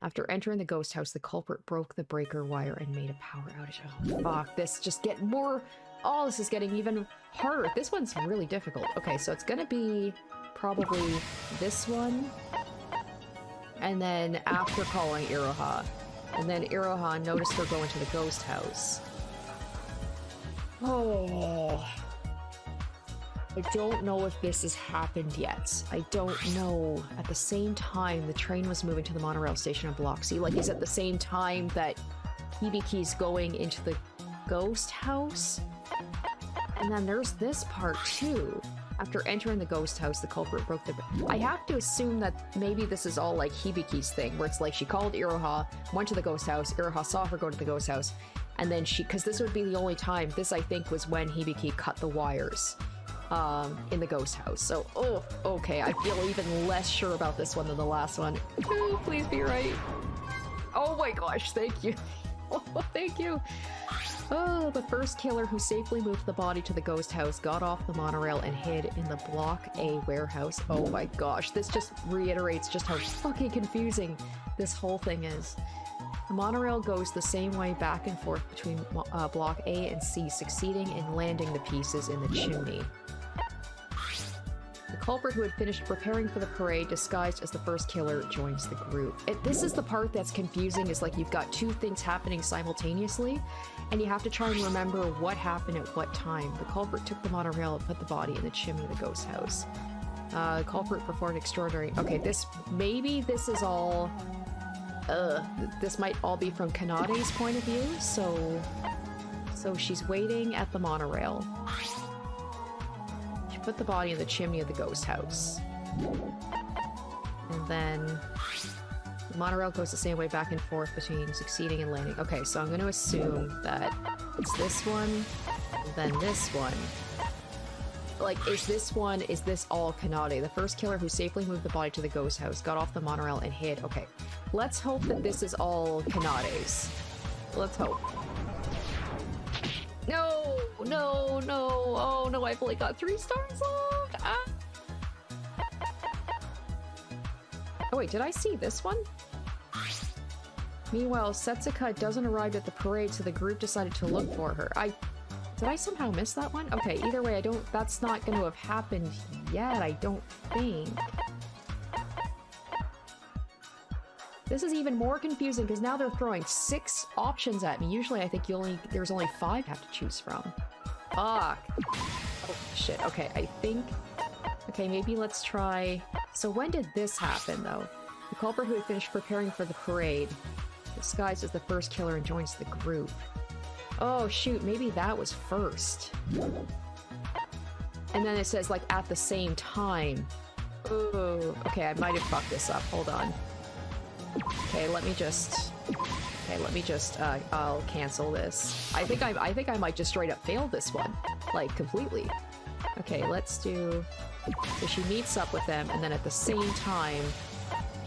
After entering the ghost house, the culprit broke the breaker wire and made a power outage. Oh, fuck, this just get more... Oh, this is getting even harder. This one's really difficult. Okay, so it's gonna be probably this one. And then after calling Iroha. And then Iroha noticed her go into the ghost house. Oh... I don't know if this has happened yet. I don't know. At the same time, the train was moving to the monorail station in Block C. Like, is it the same time that Hibiki's going into the ghost house? And then there's this part, too. After entering the ghost house, the culprit broke the... I have to assume that maybe this is all like Hibiki's thing, where it's like she called Iroha, went to the ghost house, Iroha saw her go to the ghost house, and then she... Because this would be the only time. This, I think, was when Hibiki cut the wires. In the ghost house. So, oh, okay, I feel even less sure about this one than the last one. Oh, please be right. Oh my gosh, thank you. Oh, thank you. Oh, the first killer who safely moved the body to the ghost house got off the monorail and hid in the Block A warehouse. Oh my gosh, this just reiterates just how fucking confusing this whole thing is. The monorail goes the same way back and forth between Block A and C, succeeding in landing the pieces in the chimney. The culprit who had finished preparing for the parade, disguised as the first killer, joins the group. This is the part that's confusing, is like you've got two things happening simultaneously, and you have to try and remember what happened at what time. The culprit took the monorail and put the body in the chimney of the ghost house. The culprit performed extraordinary... Okay, maybe this is all... this might all be from Kanade's point of view, so she's waiting at the monorail. She put the body in the chimney of the ghost house. And then the monorail goes the same way back and forth between succeeding and landing. Okay, so I'm going to assume that it's this one, and then this one. Like, is this all Kanade? The first killer who safely moved the body to the ghost house, got off the monorail and hid. Okay, let's hope that this is all Kanade's. Let's hope. No, no, no. Oh no, I've only got 3 stars left. Ah. Oh wait, did I see this one? Meanwhile, Setsuka doesn't arrive at the parade, so the group decided to look for her. Did I somehow miss that one? Okay, either way, that's not going to have happened yet, I don't think. This is even more confusing because now they're throwing 6 options at me. Usually I think there's only 5 I have to choose from. Fuck. Oh, shit. Okay, I think... Okay, maybe let's try... So when did this happen, though? The culprit who had finished preparing for the parade, disguised as the first killer, and joins the group. Oh, shoot, maybe that was first. And then it says, like, at the same time. Ooh, okay, I might have fucked this up. Hold on. Okay, let me just... I'll cancel this. I think I might just straight up fail this one. Like, completely. Okay, let's do... So she meets up with them, and then at the same time,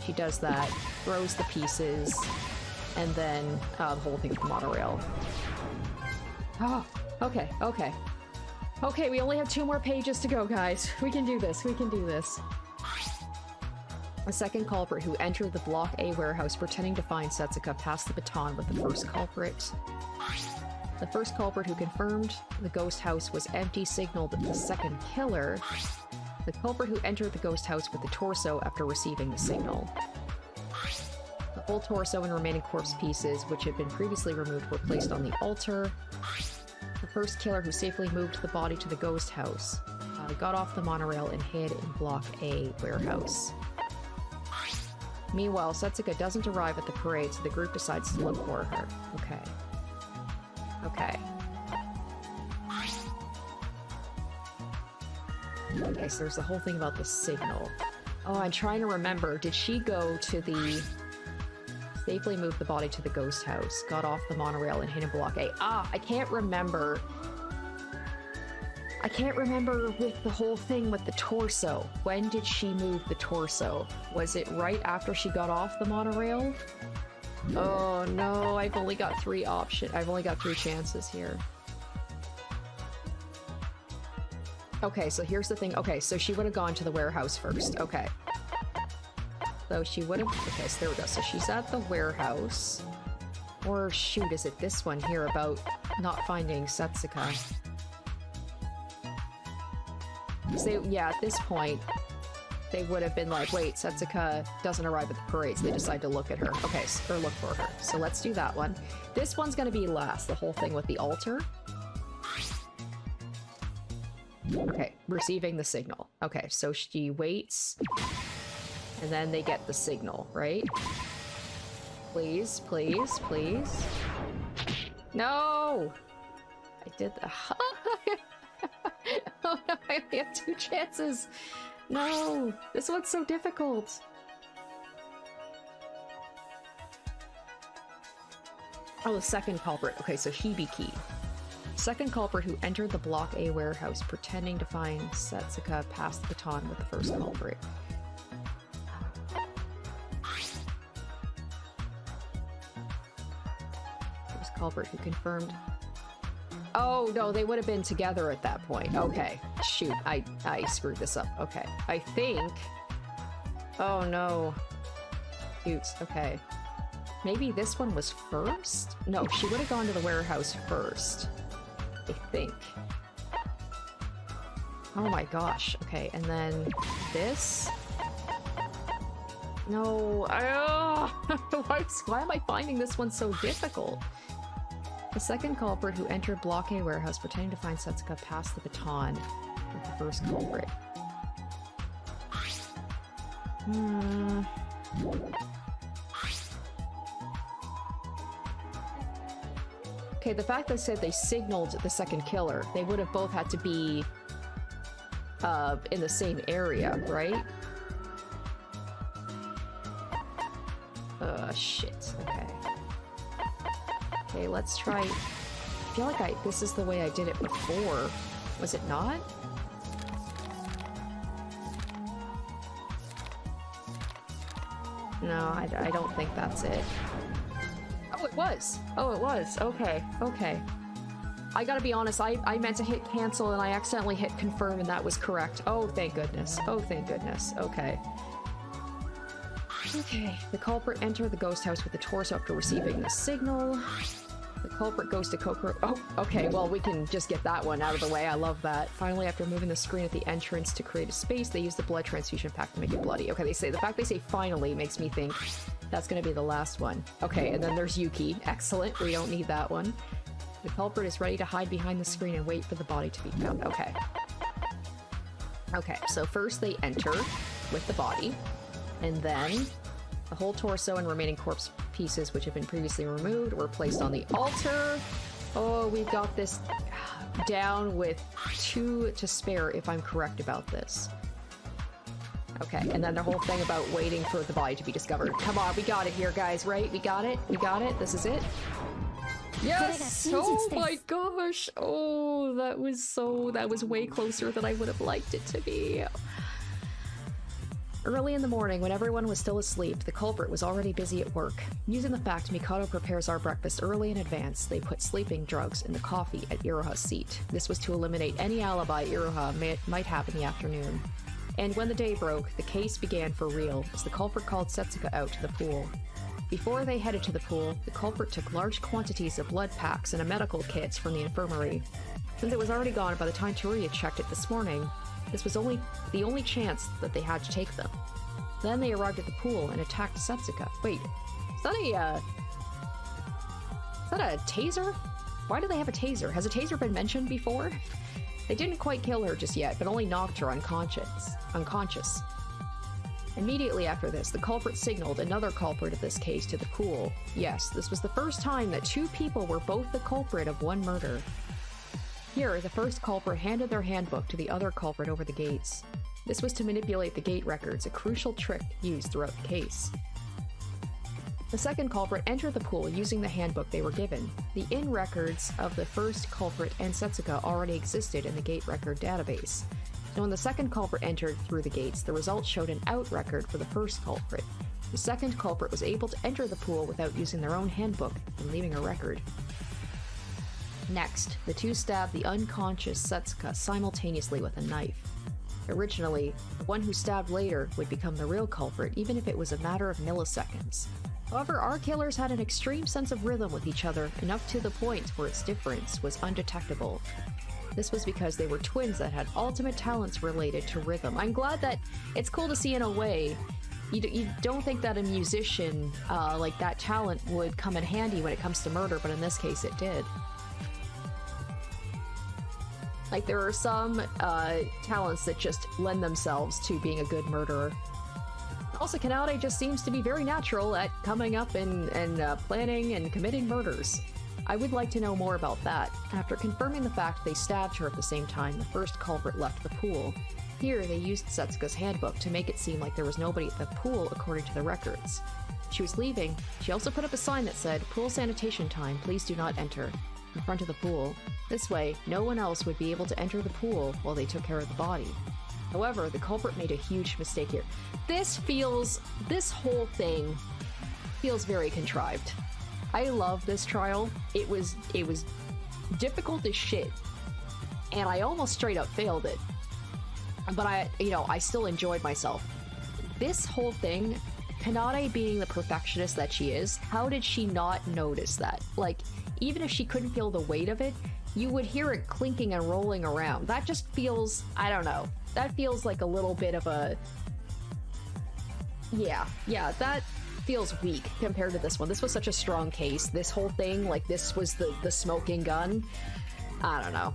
she does that, throws the pieces, and then the whole thing with the monorail. Oh, okay, okay. Okay, we only have 2 more pages to go, guys. We can do this, we can do this. A second culprit who entered the Block A warehouse pretending to find Setsuka passed the baton with the first culprit. The first culprit who confirmed the ghost house was empty signaled the second killer. The culprit who entered the ghost house with the torso after receiving the signal. The whole torso and remaining corpse pieces, which had been previously removed, were placed on the altar. The first killer who safely moved the body to the ghost house got off the monorail and hid in Block A warehouse. Meanwhile, Setsuka doesn't arrive at the parade, so the group decides to look for her. Okay. Okay. Okay, so there's the whole thing about the signal. Oh, I'm trying to remember. Did she go to the... Safely moved the body to the ghost house, got off the monorail and hid in Block A. Ah, I can't remember. I can't remember with the whole thing with the torso. When did she move the torso? Was it right after she got off the monorail? Oh no, I've only got 3 options. I've only got 3 chances here. Okay, so here's the thing. Okay, so she would have gone to the warehouse first. Okay. So she would have... Okay, so there we go. So she's at the warehouse. Or shoot, is it this one here about not finding Setsuka? So yeah, at this point, they would have been like, wait, Setsuka doesn't arrive at the parade, so they decide to look at her. Okay, or look for her. So let's do that one. This one's gonna be last, the whole thing with the altar. Okay, receiving the signal. Okay, so she waits, and then they get the signal, right? Please, please, please. No! I did that. Oh no, I only have 2 chances. No, this one's so difficult. Oh, the second culprit. Okay, so Hibiki. Second culprit who entered the Block A warehouse pretending to find Setsuka passed the baton with the first culprit. First culprit who confirmed... Oh, no, they would have been together at that point. Okay. Shoot, I screwed this up. Okay. I think... Oh, no. Shoot, okay. Maybe this one was first? No, she would have gone to the warehouse first. I think. Oh my gosh. Okay, and then this? No. Why am I finding this one so difficult? The second culprit who entered Block A warehouse pretending to find Setsuka passed the baton with the first culprit. Okay, the fact that said they signaled the second killer, they would have both had to be in the same area, right? Shit. Okay. Okay, let's try... I feel like this is the way I did it before. Was it not? No, I don't think that's it. Oh, it was! Oh, it was. Okay, okay. I gotta be honest, I meant to hit cancel and I accidentally hit confirm and that was correct. Oh, thank goodness. Oh, thank goodness. Okay. Okay, the culprit entered the ghost house with the torso after receiving the signal. The culprit goes to Kokoro. Oh, okay, well, we can just get that one out of the way. I love that. Finally, after moving the screen at the entrance to create a space, they use the blood transfusion pack to make it bloody. Okay, the fact they say finally makes me think that's gonna be the last one. Okay, and then there's Yuki. Excellent, we don't need that one. The culprit is ready to hide behind the screen and wait for the body to be found. Okay. Okay, so first they enter with the body, and then the whole torso and remaining corpse pieces which have been previously removed were placed on the altar. Oh, we've got this down with 2 to spare if I'm correct about this. Okay, and then the whole thing about waiting for the body to be discovered. Come on, we got it here, guys, right? We got it? We got it? This is it? Yes! Oh my gosh! Oh, that was way closer than I would have liked it to be. Early in the morning, when everyone was still asleep, the culprit was already busy at work. Using the fact Mikado prepares our breakfast early in advance, they put sleeping drugs in the coffee at Iroha's seat. This was to eliminate any alibi Iroha might have in the afternoon. And when the day broke, the case began for real, as the culprit called Setsuka out to the pool. Before they headed to the pool, the culprit took large quantities of blood packs and a medical kit from the infirmary. Since it was already gone by the time Toriya checked it this morning, this was the only chance that they had to take them. Then they arrived at the pool and attacked Setsuka. Wait, is that a taser? Why do they have a taser? Has a taser been mentioned before? They didn't quite kill her just yet, but only knocked her unconscious. Immediately after this, the culprit signaled another culprit of this case to the pool. Yes, this was the first time that 2 people were both the culprit of one murder. Here, the first culprit handed their handbook to the other culprit over the gates. This was to manipulate the gate records, a crucial trick used throughout the case. The second culprit entered the pool using the handbook they were given. The in records of the first culprit and Setsuka already existed in the gate record database. And when the second culprit entered through the gates, the results showed an out record for the first culprit. The second culprit was able to enter the pool without using their own handbook and leaving a record. Next, the 2 stabbed the unconscious Setsuka simultaneously with a knife. Originally, the one who stabbed later would become the real culprit, even if it was a matter of milliseconds. However, our killers had an extreme sense of rhythm with each other, enough to the point where its difference was undetectable. This was because they were twins that had ultimate talents related to rhythm. I'm glad that it's cool to see in a way. You don't think that a musician, like that talent would come in handy when it comes to murder, but in this case it did. Like, there are some talents that just lend themselves to being a good murderer. Also, Kanade just seems to be very natural at coming up and planning and committing murders. I would like to know more about that. After confirming the fact they stabbed her at the same time, the first culprit left the pool. Here, they used Setsuka's handbook to make it seem like there was nobody at the pool according to the records. She was leaving. She also put up a sign that said, "Pool sanitation time, please do not enter," in front of the pool. This way, no one else would be able to enter the pool while they took care of the body. However, the culprit made a huge mistake here. This whole thing feels very contrived. I love this trial. It was difficult as shit, and I almost straight up failed it. But I still enjoyed myself. This whole thing, Kanade being the perfectionist that she is, how did she not notice that? Like, even if she couldn't feel the weight of it, you would hear it clinking and rolling around. That just feels, I don't know. That feels like a little bit of a... Yeah, that feels weak compared to this one. This was such a strong case. This whole thing, like, this was the smoking gun. I don't know.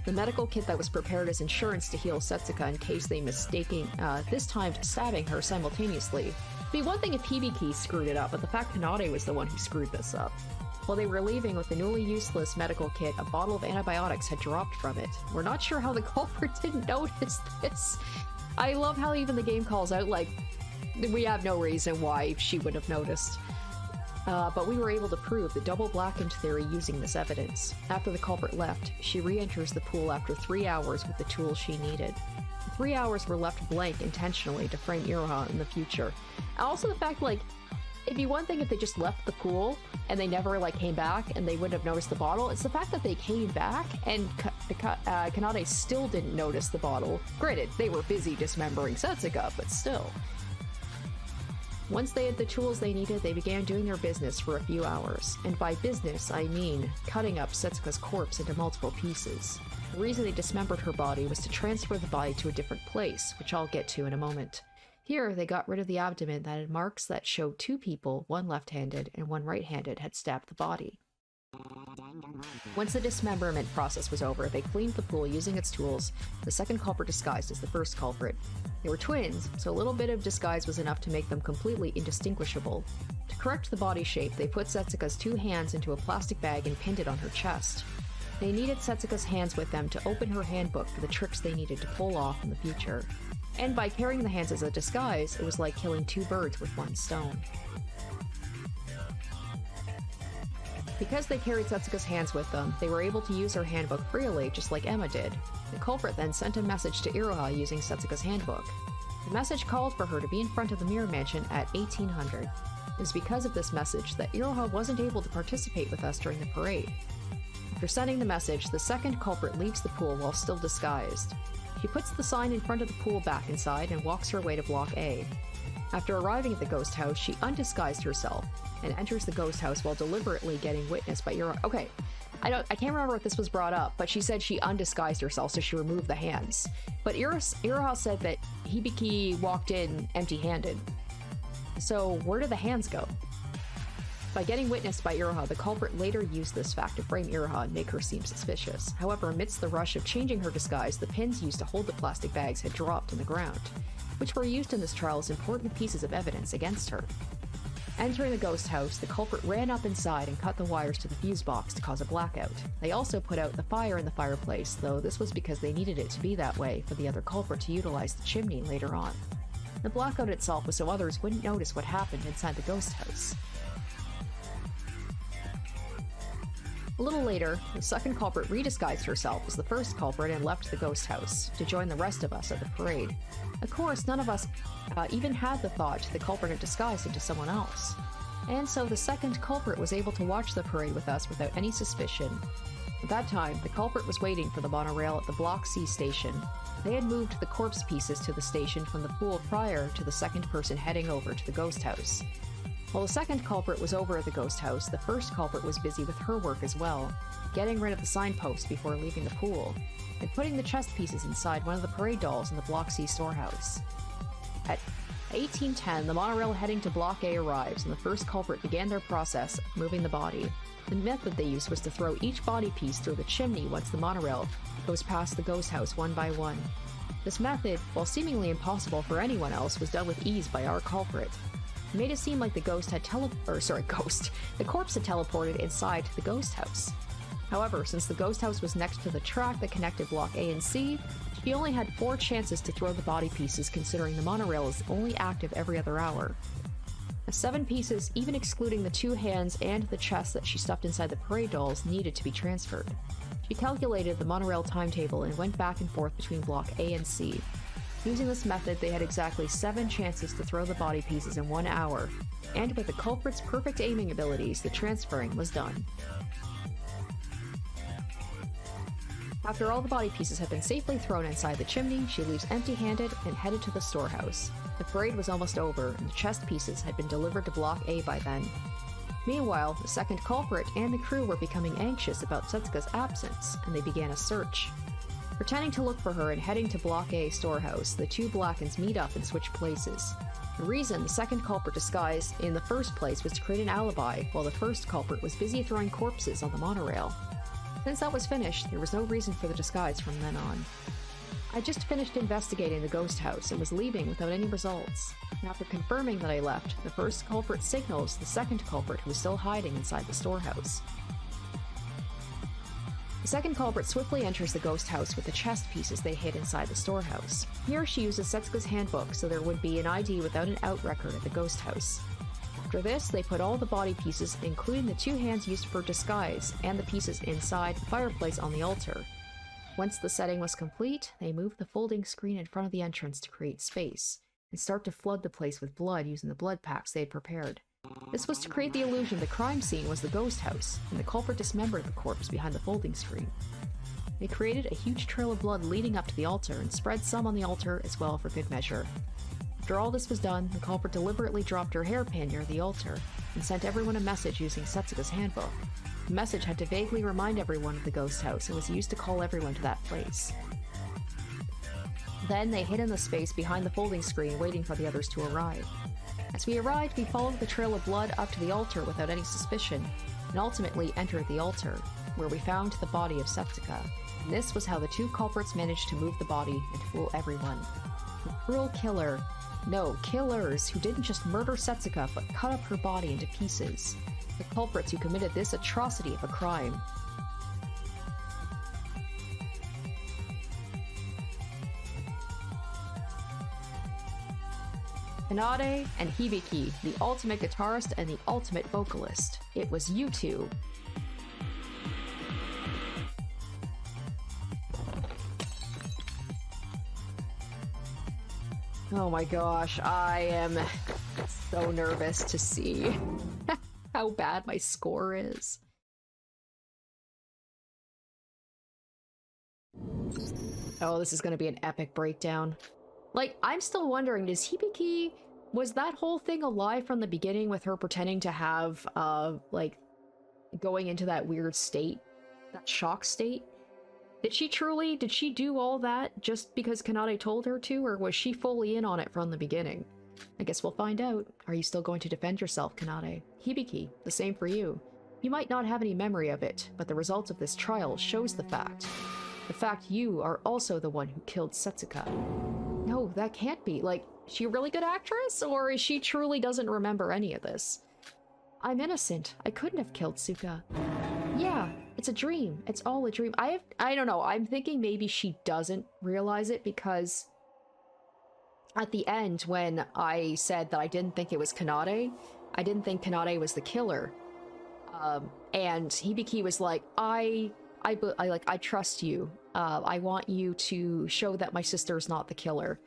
The medical kit that was prepared as insurance to heal Setsuka in case they mistaking this time stabbing her simultaneously. It'd be one thing if Hibiki screwed it up, but the fact Kanade was the one who screwed this up. While they were leaving with the newly useless medical kit, a bottle of antibiotics had dropped from it. We're not sure how the culprit didn't notice this. I love how even the game calls out, like, we have no reason why she would have noticed. But we were able to prove the double blackened theory using this evidence. After the culprit left, she re-enters the pool after 3 hours with the tools she needed. The 3 hours were left blank intentionally to frame Iroha in the future. Also the fact, like, it'd be one thing if they just left the pool and they never, like, came back and they wouldn't have noticed the bottle. It's the fact that they came back and Kanade still didn't notice the bottle. Granted, they were busy dismembering Setsuka, but still. Once they had the tools they needed, they began doing their business for a few hours. And by business, I mean cutting up Setsuka's corpse into multiple pieces. The reason they dismembered her body was to transfer the body to a different place, which I'll get to in a moment. Here, they got rid of the abdomen that had marks that showed two people, one left-handed and one right-handed, had stabbed the body. Once the dismemberment process was over, they cleaned the pool using its tools, the second culprit disguised as the first culprit. They were twins, so a little bit of disguise was enough to make them completely indistinguishable. To correct the body shape, they put Setsuka's two hands into a plastic bag and pinned it on her chest. They needed Setsuka's hands with them to open her handbook for the tricks they needed to pull off in the future. And by carrying the hands as a disguise, it was like killing two birds with one stone. Because they carried Setsuka's hands with them, they were able to use her handbook freely, just like Emma did. The culprit then sent a message to Iroha using Setsuka's handbook. The message called for her to be in front of the Mirror Mansion at 1800. It was because of this message that Iroha wasn't able to participate with us during the parade. After sending the message, the second culprit leaves the pool while still disguised. She puts the sign in front of the pool back inside and walks her way to Block A. After arriving at the ghost house, she undisguised herself and enters the ghost house while deliberately getting witnessed by Iroha. Okay, I can't remember if this was brought up, but she said she undisguised herself, so she removed the hands. But Iroha said that Hibiki walked in empty-handed. So where did the hands go? By getting witnessed by Iroha, the culprit later used this fact to frame Iroha and make her seem suspicious. However, amidst the rush of changing her disguise, the pins used to hold the plastic bags had dropped on the ground, which were used in this trial as important pieces of evidence against her. Entering the ghost house, the culprit ran up inside and cut the wires to the fuse box to cause a blackout. They also put out the fire in the fireplace, though this was because they needed it to be that way for the other culprit to utilize the chimney later on. The blackout itself was so others wouldn't notice what happened inside the ghost house. A little later, the second culprit redisguised herself as the first culprit and left the ghost house to join the rest of us at the parade. Of course, none of us even had the thought the culprit had disguised into someone else. And so the second culprit was able to watch the parade with us without any suspicion. At that time, the culprit was waiting for the monorail at the Block C station. They had moved the corpse pieces to the station from the pool prior to the second person heading over to the ghost house. While the second culprit was over at the ghost house, the first culprit was busy with her work as well, getting rid of the signpost before leaving the pool, and putting the chest pieces inside one of the parade dolls in the Block C storehouse. At 1810, the monorail heading to Block A arrives, and the first culprit began their process of moving the body. The method they used was to throw each body piece through the chimney once the monorail goes past the ghost house one by one. This method, while seemingly impossible for anyone else, was done with ease by our culprit. It made it seem like the corpse had teleported inside the ghost house. However, since the ghost house was next to the track that connected Block A and C, she only had 4 chances to throw the body pieces, considering the monorail is only active every other hour. The 7 pieces, even excluding the 2 hands and the chest that she stuffed inside the parade dolls, needed to be transferred. She calculated the monorail timetable and went back and forth between Block A and C. Using this method, they had exactly 7 chances to throw the body pieces in 1 hour, and with the culprit's perfect aiming abilities, the transferring was done. After all the body pieces had been safely thrown inside the chimney, she leaves empty-handed and headed to the storehouse. The parade was almost over, and the chest pieces had been delivered to Block A by then. Meanwhile, the second culprit and the crew were becoming anxious about Setsuka's absence, and they began a search. Pretending to look for her and heading to Block A storehouse, the 2 Blackens meet up and switch places. The reason the second culprit disguised in the first place was to create an alibi, while the first culprit was busy throwing corpses on the monorail. Since that was finished, there was no reason for the disguise from then on. I just finished investigating the ghost house and was leaving without any results. And after confirming that I left, the first culprit signals the second culprit who was still hiding inside the storehouse. The second culprit swiftly enters the ghost house with the chest pieces they hid inside the storehouse. Here she uses Setsuka's handbook so there would be an ID without an out record at the ghost house. After this, they put all the body pieces, including the 2 hands used for disguise, and the pieces inside the fireplace on the altar. Once the setting was complete, they moved the folding screen in front of the entrance to create space, and start to flood the place with blood using the blood packs they had prepared. This was to create the illusion the crime scene was the ghost house, and the culprit dismembered the corpse behind the folding screen. They created a huge trail of blood leading up to the altar, and spread some on the altar as well for good measure. After all this was done, the culprit deliberately dropped her hairpin near the altar and sent everyone a message using Setsuka's handbook. The message had to vaguely remind everyone of the ghost house and was used to call everyone to that place. Then they hid in the space behind the folding screen, waiting for the others to arrive. As we arrived, we followed the trail of blood up to the altar without any suspicion, and ultimately entered the altar, where we found the body of Setsuka. And this was how the two culprits managed to move the body and fool everyone. The cruel killer, no, killers who didn't just murder Setsuka but cut up her body into pieces. The culprits who committed this atrocity of a crime. Kanade and Hibiki, the ultimate guitarist and the ultimate vocalist. It was you two. Oh my gosh, I am so nervous to see how bad my score is. Oh, this is gonna be an epic breakdown. Like, I'm still wondering, does Hibiki... was that whole thing a lie from the beginning with her pretending to have, like, going into that weird state? That shock state? Did she do all that just because Kanade told her to, or was she fully in on it from the beginning? I guess we'll find out. Are you still going to defend yourself, Kanade? Hibiki, the same for you. You might not have any memory of it, but the result of this trial shows the fact. The fact you are also the one who killed Setsuka. No, that can't be. Like, is she a really good actress? Or is she truly doesn't remember any of this? I'm innocent. I couldn't have killed Suka. Yeah, it's a dream. It's all a dream. I don't know. I'm thinking maybe she doesn't realize it because at the end when I said that I didn't think it was Kanade, I didn't think Kanade was the killer. And Hibiki was like, I trust you. I want you to show that my sister's not the killer.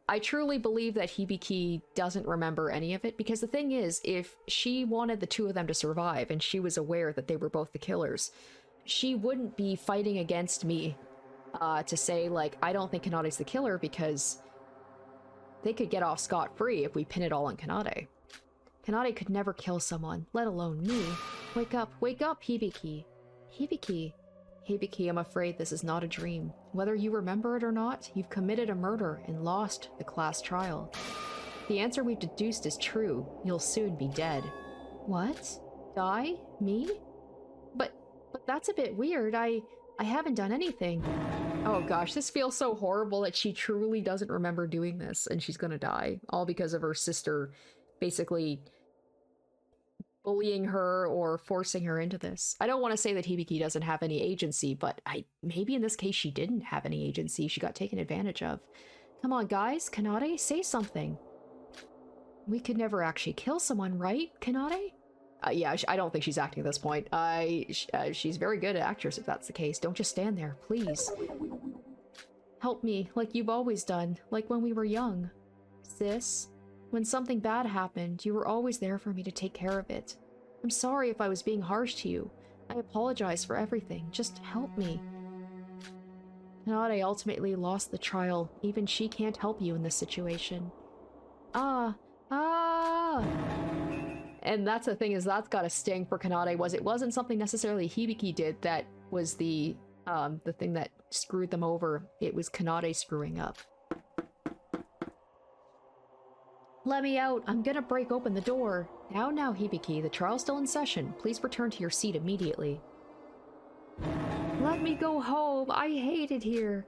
I truly believe that Hibiki doesn't remember any of it, because the thing is, if she wanted the two of them to survive and she was aware that they were both the killers, she wouldn't be fighting against me to say, like, I don't think Kanade's the killer, because they could get off scot-free if we pin it all on Kanade. Kanade could never kill someone, let alone me. Wake up, Hibiki. Hibiki. Hibiki, I'm afraid this is not a dream. Whether you remember it or not, you've committed a murder and lost the class trial. The answer we've deduced is true. You'll soon be dead. What? Die? Me? But that's a bit weird. I haven't done anything. Oh gosh, this feels so horrible that she truly doesn't remember doing this and she's gonna die. All because of her sister basically bullying her or forcing her into this. I don't want to say that Hibiki doesn't have any agency, but maybe in this case she didn't have any agency. She got taken advantage of. Come on, guys. Kanade, say something. We could never actually kill someone, right, Kanade? Yeah, I don't think she's acting at this point. She's very good at actress if that's the case. Don't just stand there, please. Help me, like you've always done, like when we were young. Sis? When something bad happened, you were always there for me to take care of it. I'm sorry if I was being harsh to you. I apologize for everything. Just help me. Kanade ultimately lost the trial. Even she can't help you in this situation. And that's the thing, is that's got a sting for Kanade. It wasn't something necessarily Hibiki did that was the thing that screwed them over. It was Kanade screwing up. Let me out! I'm gonna break open the door! Now, Hibiki, the trial's still in session. Please return to your seat immediately. Let me go home! I hate it here!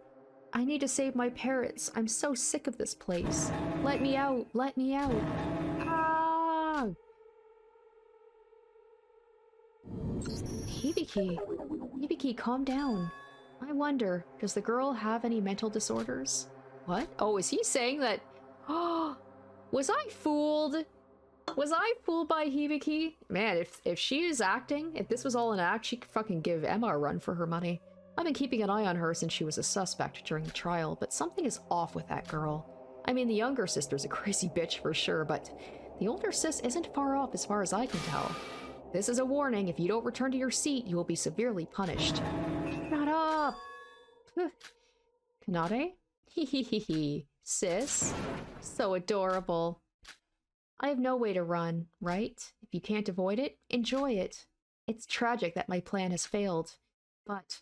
I need to save my parents. I'm so sick of this place. Let me out! Let me out! Ah! Hibiki, calm down. I wonder, does the girl have any mental disorders? What? Oh, is he saying that... Oh! Was I fooled? Was I fooled by Hibiki? Man, if she is acting, if this was all an act, she could fucking give Emma a run for her money. I've been keeping an eye on her since she was a suspect during the trial, but something is off with that girl. I mean, the younger sister's a crazy bitch for sure, but the older sis isn't far off as far as I can tell. This is a warning. If you don't return to your seat, you will be severely punished. Shut up! Kanade? Hehehehe. sis. So adorable. I have no way to run, right? If you can't avoid it, enjoy it. It's tragic that my plan has failed. But,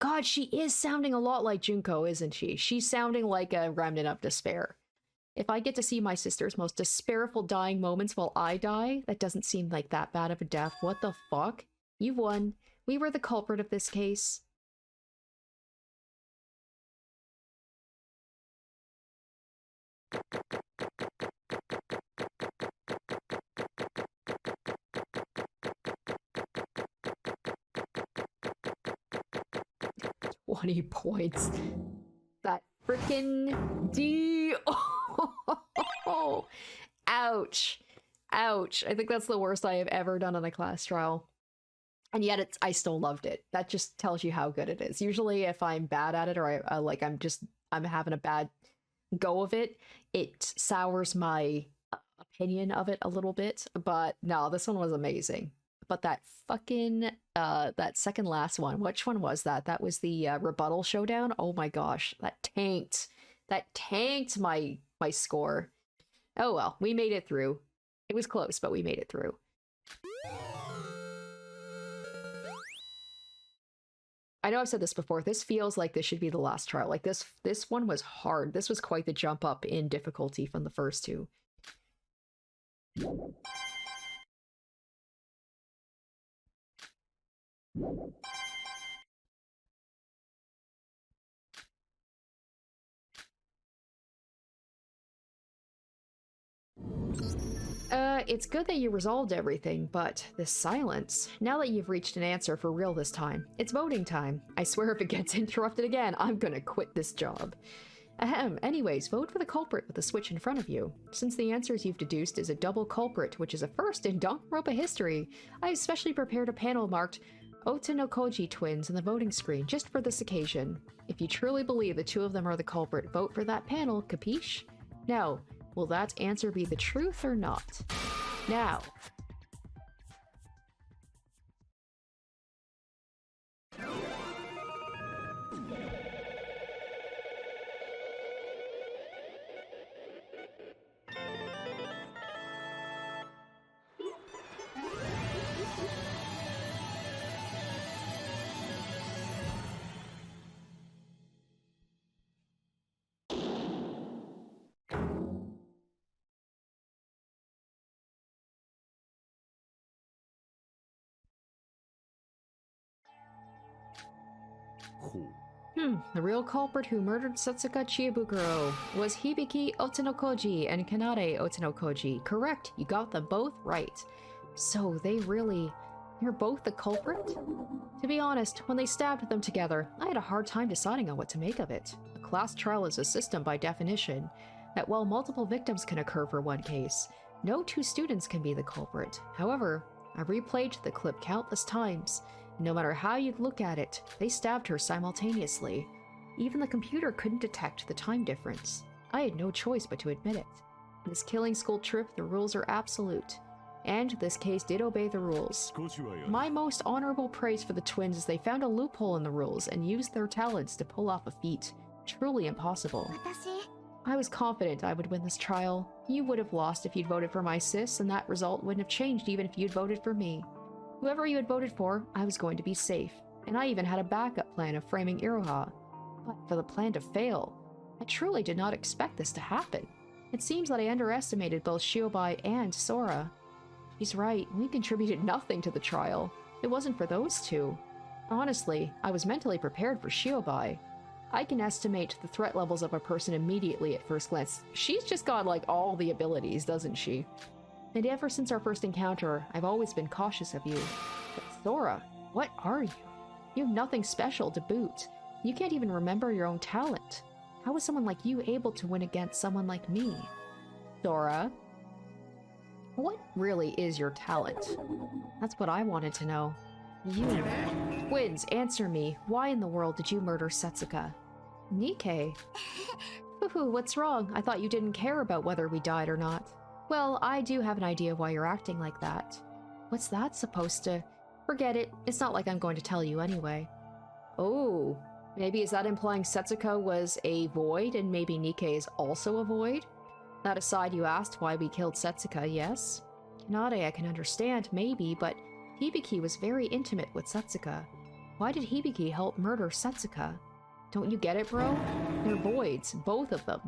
God, she is sounding a lot like Junko, isn't she? She's sounding like a remnant of despair. If I get to see my sister's most despairful dying moments while I die, that doesn't seem like that bad of a death. What the fuck? You've won. We were the culprit of this case. "20 points. That freaking D. Oh, ouch. Ouch. I think that's the worst I have ever done on a class trial. And yet I still loved it. That just tells you how good it is. Usually if I'm bad at it or I'm having a bad go of it, it sours my opinion of it a little bit. But no, this one was amazing. But that fucking that second last one, which one was that? That was the rebuttal showdown. Oh my gosh, that tanked my score. Oh well, we made it through. It was close, but we made it through. I know I've said this before, this feels like this should be the last trial. Like this one was hard. This was quite the jump up in difficulty from the first two. It's good that you resolved everything, but this silence. Now that you've reached an answer for real this time, it's voting time. I swear if it gets interrupted again, I'm gonna quit this job. Ahem, anyways, vote for the culprit with the switch in front of you. Since the answers you've deduced is a double culprit, which is a first in Danganronpa history, I especially prepared a panel marked Otenokoji twins in the voting screen just for this occasion. If you truly believe the two of them are the culprit, vote for that panel, capiche? Now, will that answer be the truth or not? Now. The real culprit who murdered Satsuka Chiebukuro was Hibiki Otenokoji and Kanade Otenokoji. Correct, you got them both right. So they're both the culprit? To be honest, when they stabbed them together, I had a hard time deciding on what to make of it. A class trial is a system by definition, that while multiple victims can occur for one case, no two students can be the culprit. However, I replayed the clip countless times. No matter how you'd look at it, they stabbed her simultaneously. Even the computer couldn't detect the time difference. I had no choice but to admit it. In this killing school trip, the rules are absolute. And this case did obey the rules. My most honorable praise for the twins is they found a loophole in the rules and used their talents to pull off a feat. Truly impossible. I was confident I would win this trial. You would have lost if you'd voted for my sis, and that result wouldn't have changed even if you'd voted for me. Whoever you had voted for, I was going to be safe, and I even had a backup plan of framing Iroha. But for the plan to fail, I truly did not expect this to happen. It seems that I underestimated both Shiobai and Sora. She's right, we contributed nothing to the trial. It wasn't for those two. Honestly, I was mentally prepared for Shiobai. I can estimate the threat levels of a person immediately at first glance. She's just got, like, all the abilities, doesn't she? And ever since our first encounter, I've always been cautious of you. But Sora, what are you? You have nothing special to boot. You can't even remember your own talent. How is someone like you able to win against someone like me? Sora, what really is your talent? That's what I wanted to know. You. Twins, answer me. Why in the world did you murder Setsuka? Nikkei. Hoo-hoo, what's wrong? I thought you didn't care about whether we died or not. Well, I do have an idea why you're acting like that. What's that supposed to... Forget it. It's not like I'm going to tell you anyway. Oh, Maybe is that implying Setsuka was a void and maybe Nikke is also a void? That aside, you asked why we killed Setsuka, yes? Kanade I can understand, maybe, but Hibiki was very intimate with Setsuka. Why did Hibiki help murder Setsuka? Don't you get it, bro? They're voids, both of them.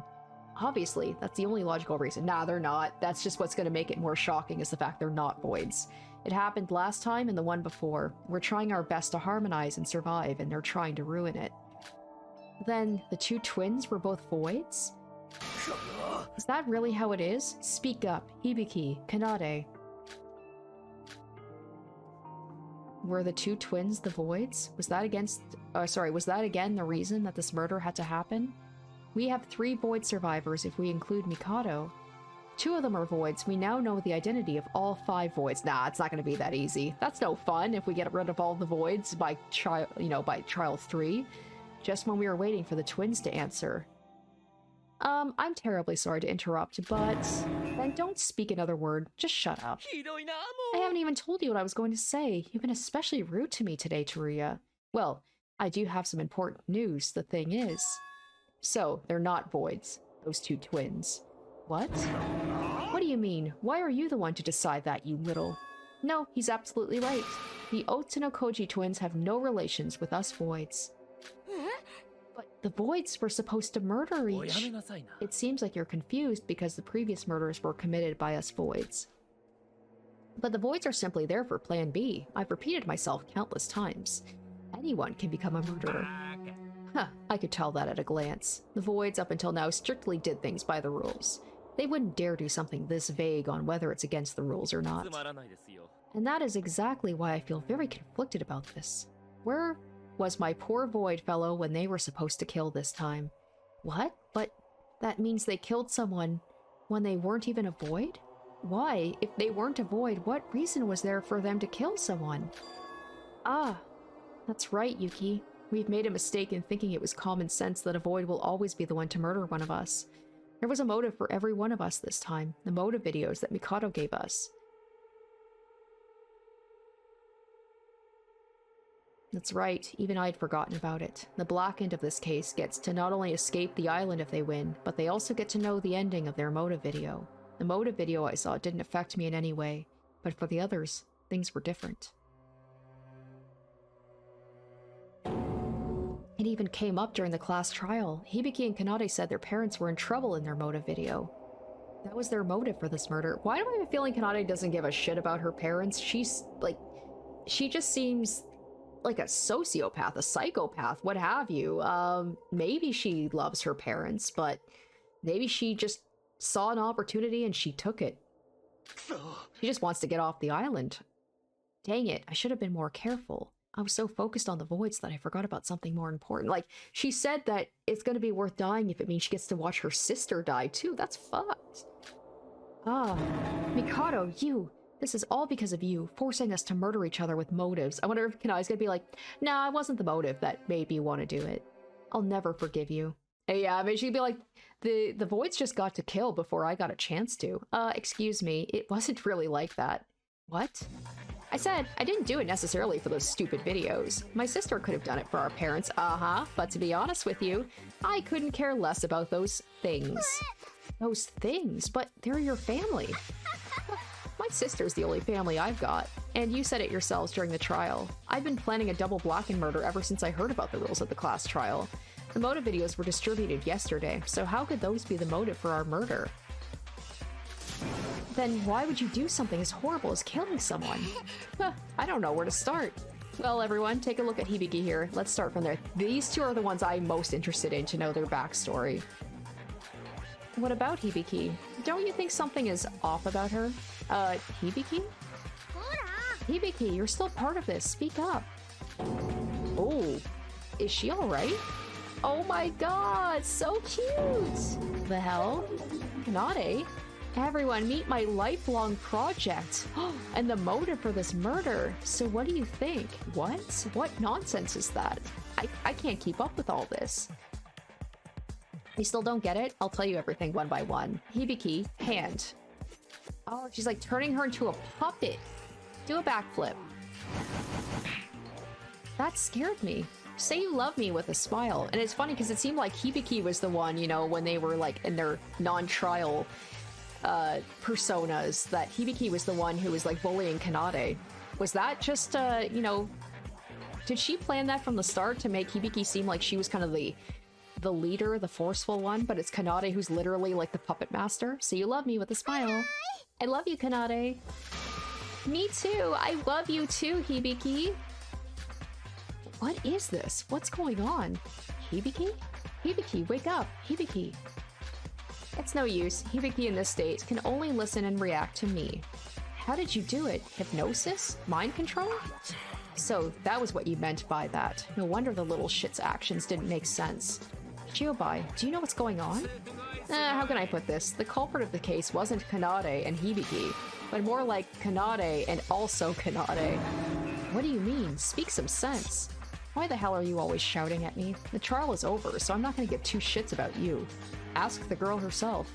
Obviously, that's the only logical reason. Nah, they're not. That's just what's going to make it more shocking is the fact they're not voids. It happened last time and the one before. We're trying our best to harmonize and survive, and they're trying to ruin it. Then, the two twins were both voids? Is that really how it is? Speak up, Hibiki, Kanade. Were the two twins the voids? Was that was that again the reason that this murder had to happen? We have 3 void survivors if we include Mikado. 2 of them are voids. We now know the identity of all 5 voids. Nah, it's not going to be that easy. That's no fun if we get rid of all the voids by trial 3. Just when we were waiting for the twins to answer. I'm terribly sorry to interrupt, but then don't speak another word. Just shut up. I haven't even told you what I was going to say. You've been especially rude to me today, Teruya. Well, I do have some important news, the thing is. So, they're not voids, those 2 twins. What? What do you mean? Why are you the one to decide that, you little... No, he's absolutely right. The Otsunokoji twins have no relations with us voids. But the voids were supposed to murder each. It seems like you're confused because the previous murders were committed by us voids. But the voids are simply there for Plan B. I've repeated myself countless times. Anyone can become a murderer. Huh, I could tell that at a glance. The voids up until now strictly did things by the rules. They wouldn't dare do something this vague on whether it's against the rules or not. And that is exactly why I feel very conflicted about this. Where was my poor void fellow when they were supposed to kill this time? What? But that means they killed someone when they weren't even a void? Why? If they weren't a void, what reason was there for them to kill someone? Ah, that's right, Yuki. We've made a mistake in thinking it was common sense that a void will always be the one to murder one of us. There was a motive for every one of us this time, the motive videos that Mikado gave us. That's right, even I'd forgotten about it. The blackened of this case gets to not only escape the island if they win, but they also get to know the ending of their motive video. The motive video I saw didn't affect me in any way, but for the others, things were different. It even came up during the class trial. Hibiki and Kanade said their parents were in trouble in their motive video. That was their motive for this murder. Why do I have a feeling Kanade doesn't give a shit about her parents? She just seems like a sociopath, a psychopath, what have you. Maybe she loves her parents, but maybe she just saw an opportunity and she took it. She just wants to get off the island. Dang it, I should have been more careful. I was so focused on the voids that I forgot about something more important. Like, she said that it's going to be worth dying if it means she gets to watch her sister die too. That's fucked. Ah, Mikado, you. This is all because of you, forcing us to murder each other with motives. I wonder if Kanade's gonna be like, nah, it wasn't the motive that made me want to do it. I'll never forgive you. Yeah, I mean, she'd be like, the voids just got to kill before I got a chance to. Excuse me, it wasn't really like that. What? I said, I didn't do it necessarily for those stupid videos. My sister could have done it for our parents, but to be honest with you, I couldn't care less about those things. Those things? But they're your family. My sister's the only family I've got, and you said it yourselves during the trial. I've been planning a double blackened murder ever since I heard about the rules of the class trial. The motive videos were distributed yesterday, so how could those be the motive for our murder? Then why would you do something as horrible as killing someone? I don't know where to start. Well, everyone, take a look at Hibiki here. Let's start from there. These 2 are the ones I'm most interested in to know their backstory. What about Hibiki? Don't you think something is off about her? Hibiki? Hibiki, you're still part of this. Speak up. Oh, is she alright? Oh my god, so cute! The hell? Kanade? Everyone, meet my lifelong project! And the motive for this murder! So what do you think? What? What nonsense is that? I can't keep up with all this. You still don't get it? I'll tell you everything one by one. Hibiki, hand. Oh, she's like turning her into a puppet. Do a backflip. That scared me. Say you love me with a smile. And it's funny because it seemed like Hibiki was the one, you know, when they were like in their non-trial personas, that Hibiki was the one who was like bullying Kanade. Was that just, you know, did she plan that from the start to make Hibiki seem like she was kind of the leader, the forceful one, but it's Kanade who's literally like the puppet master? So you love me with a smile. I love you, Kanade. Me too. I love you too, Hibiki. What is this? What's going on? Hibiki? Hibiki, wake up! Hibiki! It's no use. Hibiki in this state can only listen and react to me. How did you do it? Hypnosis? Mind control? So that was what you meant by that. No wonder the little shit's actions didn't make sense. Shiobai, do you know what's going on? How can I put this? The culprit of the case wasn't Kanade and Hibiki, but more like Kanade and also Kanade. What do you mean? Speak some sense. Why the hell are you always shouting at me? The trial is over, so I'm not gonna give two shits about you. Ask the girl herself.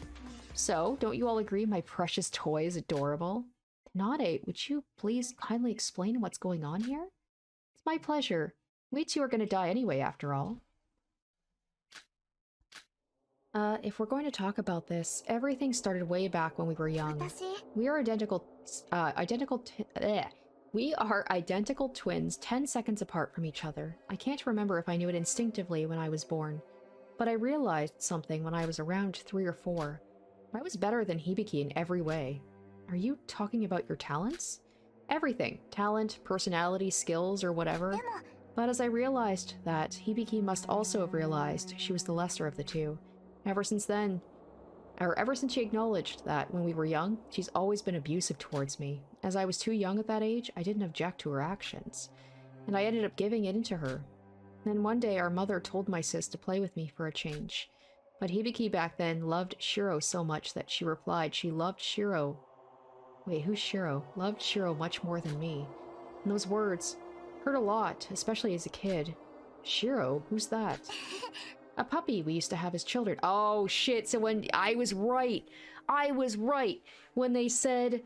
So, don't you all agree my precious toy is adorable? Kanade, would you please kindly explain what's going on here? It's my pleasure. We two are gonna die anyway, after all. If we're going to talk about this, everything started way back when we were young. We are we are identical twins 10 seconds apart from each other. I can't remember if I knew it instinctively when I was born, but I realized something when I was around 3 or 4. I was better than Hibiki in every way. Are you talking about your talents? Everything. Talent, personality, skills, or whatever. But as I realized that, Hibiki must also have realized she was the lesser of the two. Ever since she acknowledged that when we were young, she's always been abusive towards me. As I was too young at that age, I didn't object to her actions, and I ended up giving it into her. Then one day our mother told my sis to play with me for a change. But Hibiki back then loved Shiro so much that she replied she loved Shiro. Wait, who's Shiro? Loved Shiro much more than me. And those words hurt a lot, especially as a kid. Shiro? Who's that? A puppy we used to have as children. Oh shit, so when I was right when they said,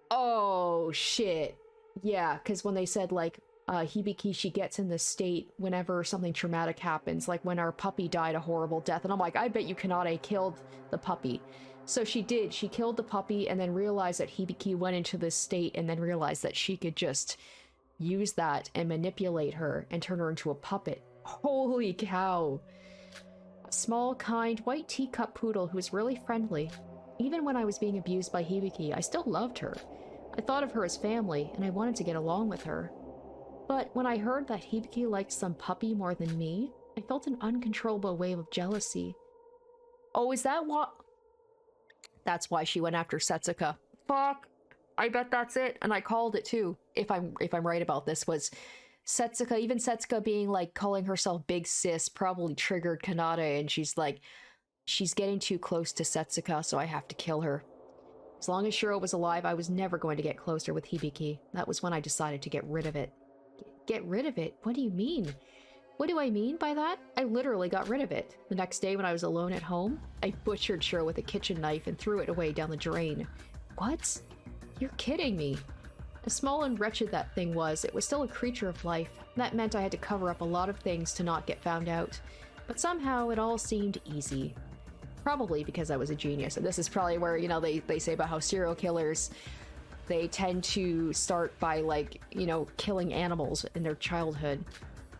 oh shit, yeah, because when they said like Hibiki, she gets in this state whenever something traumatic happens, like when our puppy died a horrible death, and I'm like, I bet you Kanade killed the puppy. So she did. She killed the puppy and then realized that Hibiki went into this state and then realized that she could just use that and manipulate her and turn her into a puppet. Holy cow. A small, kind, white teacup poodle who was really friendly. Even when I was being abused by Hibiki, I still loved her. I thought of her as family and I wanted to get along with her. But when I heard that Hibiki liked some puppy more than me, I felt an uncontrollable wave of jealousy. Oh, is that what? That's why she went after Setsuka. Fuck. I bet that's it. And I called it too. If I'm right about this, was Setsuka, even Setsuka being like calling herself Big Sis probably triggered Kanade, and she's like, she's getting too close to Setsuka, so I have to kill her. As long as Shiro was alive, I was never going to get closer with Hibiki. That was when I decided to get rid of it. Get rid of it? What do you mean? What do I mean by that? I literally got rid of it. The next day when I was alone at home, I butchered Shiro with a kitchen knife and threw it away down the drain. What? You're kidding me. As small and wretched that thing was, it was still a creature of life. That meant I had to cover up a lot of things to not get found out. But somehow it all seemed easy. Probably because I was a genius. And this is probably where, you know, they say about how serial killers, they tend to start by, like, you know, killing animals in their childhood.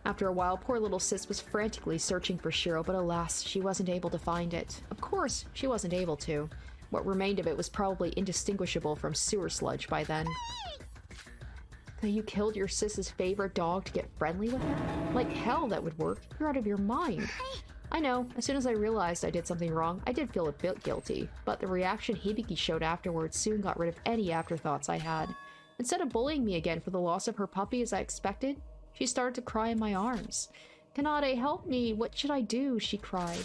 After a while, poor little sis was frantically searching for Shiro, but alas, she wasn't able to find it. Of course, she wasn't able to. What remained of it was probably indistinguishable from sewer sludge by then. So you killed your sis's favorite dog to get friendly with her? Like hell that would work. You're out of your mind. I know, as soon as I realized I did something wrong, I did feel a bit guilty, but the reaction Hibiki showed afterwards soon got rid of any afterthoughts I had. Instead of bullying me again for the loss of her puppy as I expected, she started to cry in my arms. Kanade, help me, what should I do? She cried.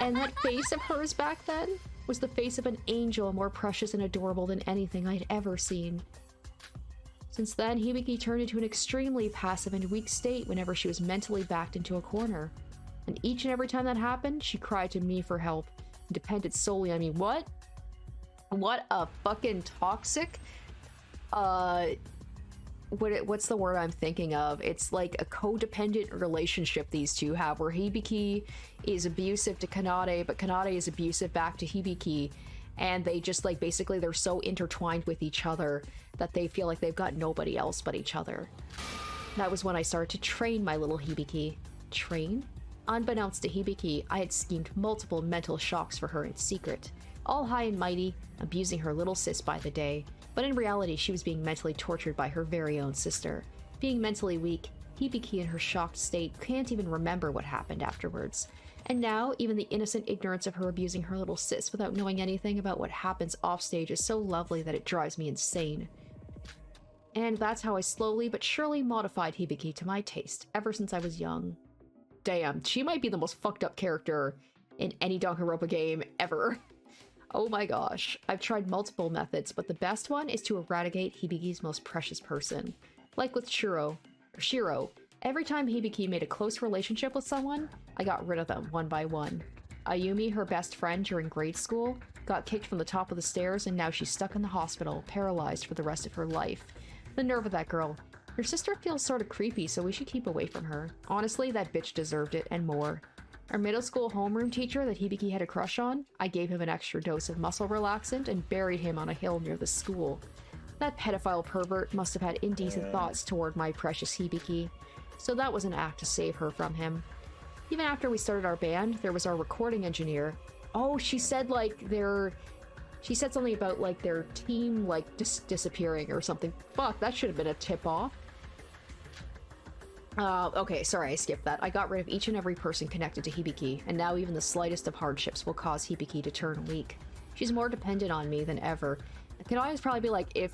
And that face of hers back then was the face of an angel more precious and adorable than anything I'd ever seen. Since then, Hibiki turned into an extremely passive and weak state whenever she was mentally backed into a corner. And each and every time that happened, she cried to me for help and depended solely on me. What? What a fucking toxic, what's the word I'm thinking of? It's like a codependent relationship these two have, where Hibiki is abusive to Kanade, but Kanade is abusive back to Hibiki, and they just like basically they're so intertwined with each other that they feel like they've got nobody else but each other. That was when I started to train my little Hibiki. Train? Unbeknownst to Hibiki, I had schemed multiple mental shocks for her in secret, all high and mighty, abusing her little sis by the day. But in reality, she was being mentally tortured by her very own sister. Being mentally weak, Hibiki in her shocked state can't even remember what happened afterwards. And now, even the innocent ignorance of her abusing her little sis without knowing anything about what happens offstage is so lovely that it drives me insane. And that's how I slowly but surely modified Hibiki to my taste, ever since I was young. Damn, she might be the most fucked up character in any Danganronpa game ever. Oh my gosh, I've tried multiple methods, but the best one is to eradicate Hibiki's most precious person. Like with Shiro. Every time Hibiki made a close relationship with someone, I got rid of them one by one. Ayumi, her best friend during grade school, got kicked from the top of the stairs and now she's stuck in the hospital, paralyzed for the rest of her life. The nerve of that girl. Her sister feels sort of creepy, so we should keep away from her. Honestly, that bitch deserved it, and more. Our middle school homeroom teacher that Hibiki had a crush on, I gave him an extra dose of muscle relaxant and buried him on a hill near the school. That pedophile pervert must have had indecent thoughts toward my precious Hibiki, so that was an act to save her from him. Even after we started our band, there was our recording engineer. Oh, she said she said something about like their team like disappearing or something. Fuck, that should have been a tip-off. Okay, sorry, I skipped that. I got rid of each and every person connected to Hibiki, and now even the slightest of hardships will cause Hibiki to turn weak. She's more dependent on me than ever. I can always probably be like, if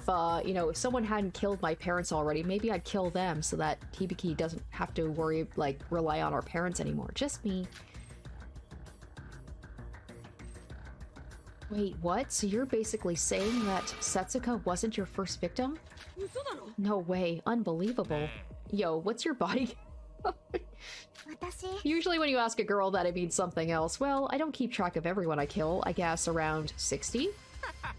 someone hadn't killed my parents already, maybe I'd kill them so that Hibiki doesn't have to worry, like, rely on our parents anymore. Just me. Wait, what? So you're basically saying that Setsuka wasn't your first victim? No way. Unbelievable. Yo, what's your body? Usually when you ask a girl that, it means something else. Well, I don't keep track of everyone I kill. I guess around 60?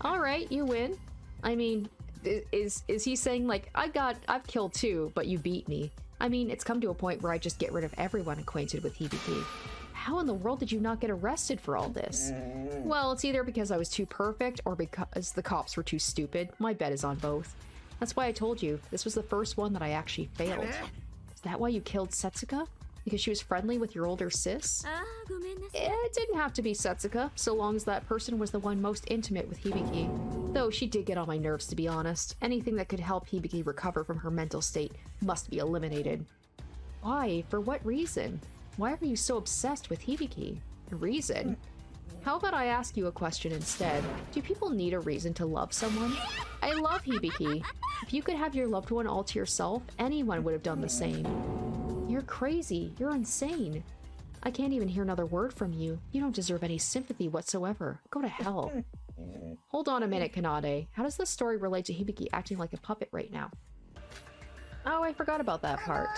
Alright, you win. I mean, is he saying like, I've killed 2, but you beat me? I mean, it's come to a point where I just get rid of everyone acquainted with Hibiki. How in the world did you not get arrested for all this? Well, it's either because I was too perfect or because the cops were too stupid. My bet is on both. That's why I told you, this was the first one that I actually failed. Is that why you killed Setsuka? Because she was friendly with your older sis? It didn't have to be Setsuka, so long as that person was the one most intimate with Hibiki. Though she did get on my nerves, to be honest. Anything that could help Hibiki recover from her mental state must be eliminated. Why? For what reason? Why are you so obsessed with Hibiki? Reason? How about I ask you a question instead? Do people need a reason to love someone? I love Hibiki. If you could have your loved one all to yourself, anyone would have done the same. You're crazy. You're insane. I can't even hear another word from you. You don't deserve any sympathy whatsoever. Go to hell. Hold on a minute, Kanade. How does this story relate to Hibiki acting like a puppet right now? Oh, I forgot about that part.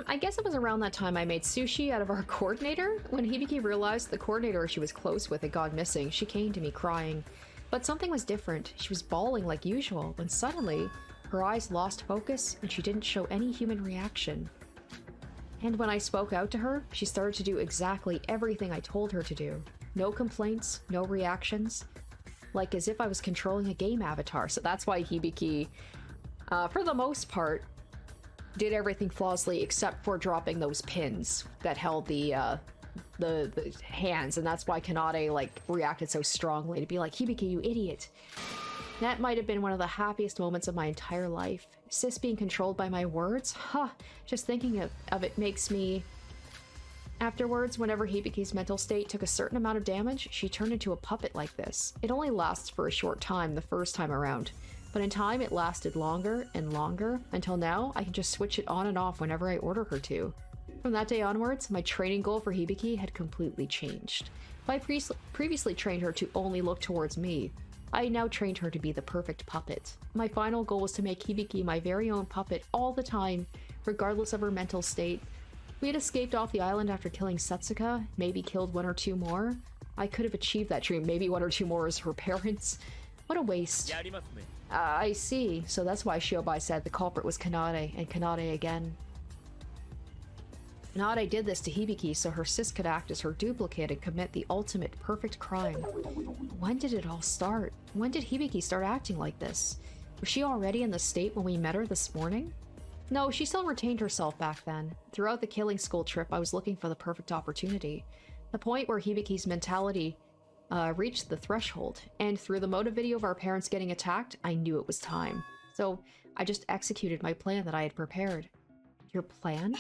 I guess it was around that time I made sushi out of our coordinator. When Hibiki realized the coordinator she was close with had gone missing, she came to me crying. But something was different. She was bawling like usual, when suddenly, her eyes lost focus and she didn't show any human reaction. And when I spoke out to her, she started to do exactly everything I told her to do. No complaints, no reactions. Like as if I was controlling a game avatar. So that's why Hibiki, for the most part, did everything flawlessly except for dropping those pins that held the hands, and that's why Kanade like reacted so strongly to be like, Hibiki, you idiot. That might have been one of the happiest moments of my entire life. Sis being controlled by my words? Just thinking of it makes me... Afterwards, whenever Hibiki's mental state took a certain amount of damage, she turned into a puppet like this. It only lasts for a short time the first time around. But in time, it lasted longer and longer, until now, I can just switch it on and off whenever I order her to. From that day onwards, my training goal for Hibiki had completely changed. If I previously trained her to only look towards me, I now trained her to be the perfect puppet. My final goal was to make Hibiki my very own puppet all the time, regardless of her mental state. We had escaped off the island after killing Setsuka, maybe killed 1 or 2 more. I could have achieved that dream, maybe 1 or 2 more as her parents. What a waste. I see. So that's why Shiobai said the culprit was Kanade, and Kanade again. Kanade did this to Hibiki so her sis could act as her duplicate and commit the ultimate perfect crime. When did it all start? When did Hibiki start acting like this? Was she already in the state when we met her this morning? No, she still retained herself back then. Throughout the killing school trip, I was looking for the perfect opportunity. The point where Hibiki's mentality reached the threshold, and through the motive video of our parents getting attacked, I knew it was time. So I just executed my plan that I had prepared. Your plan?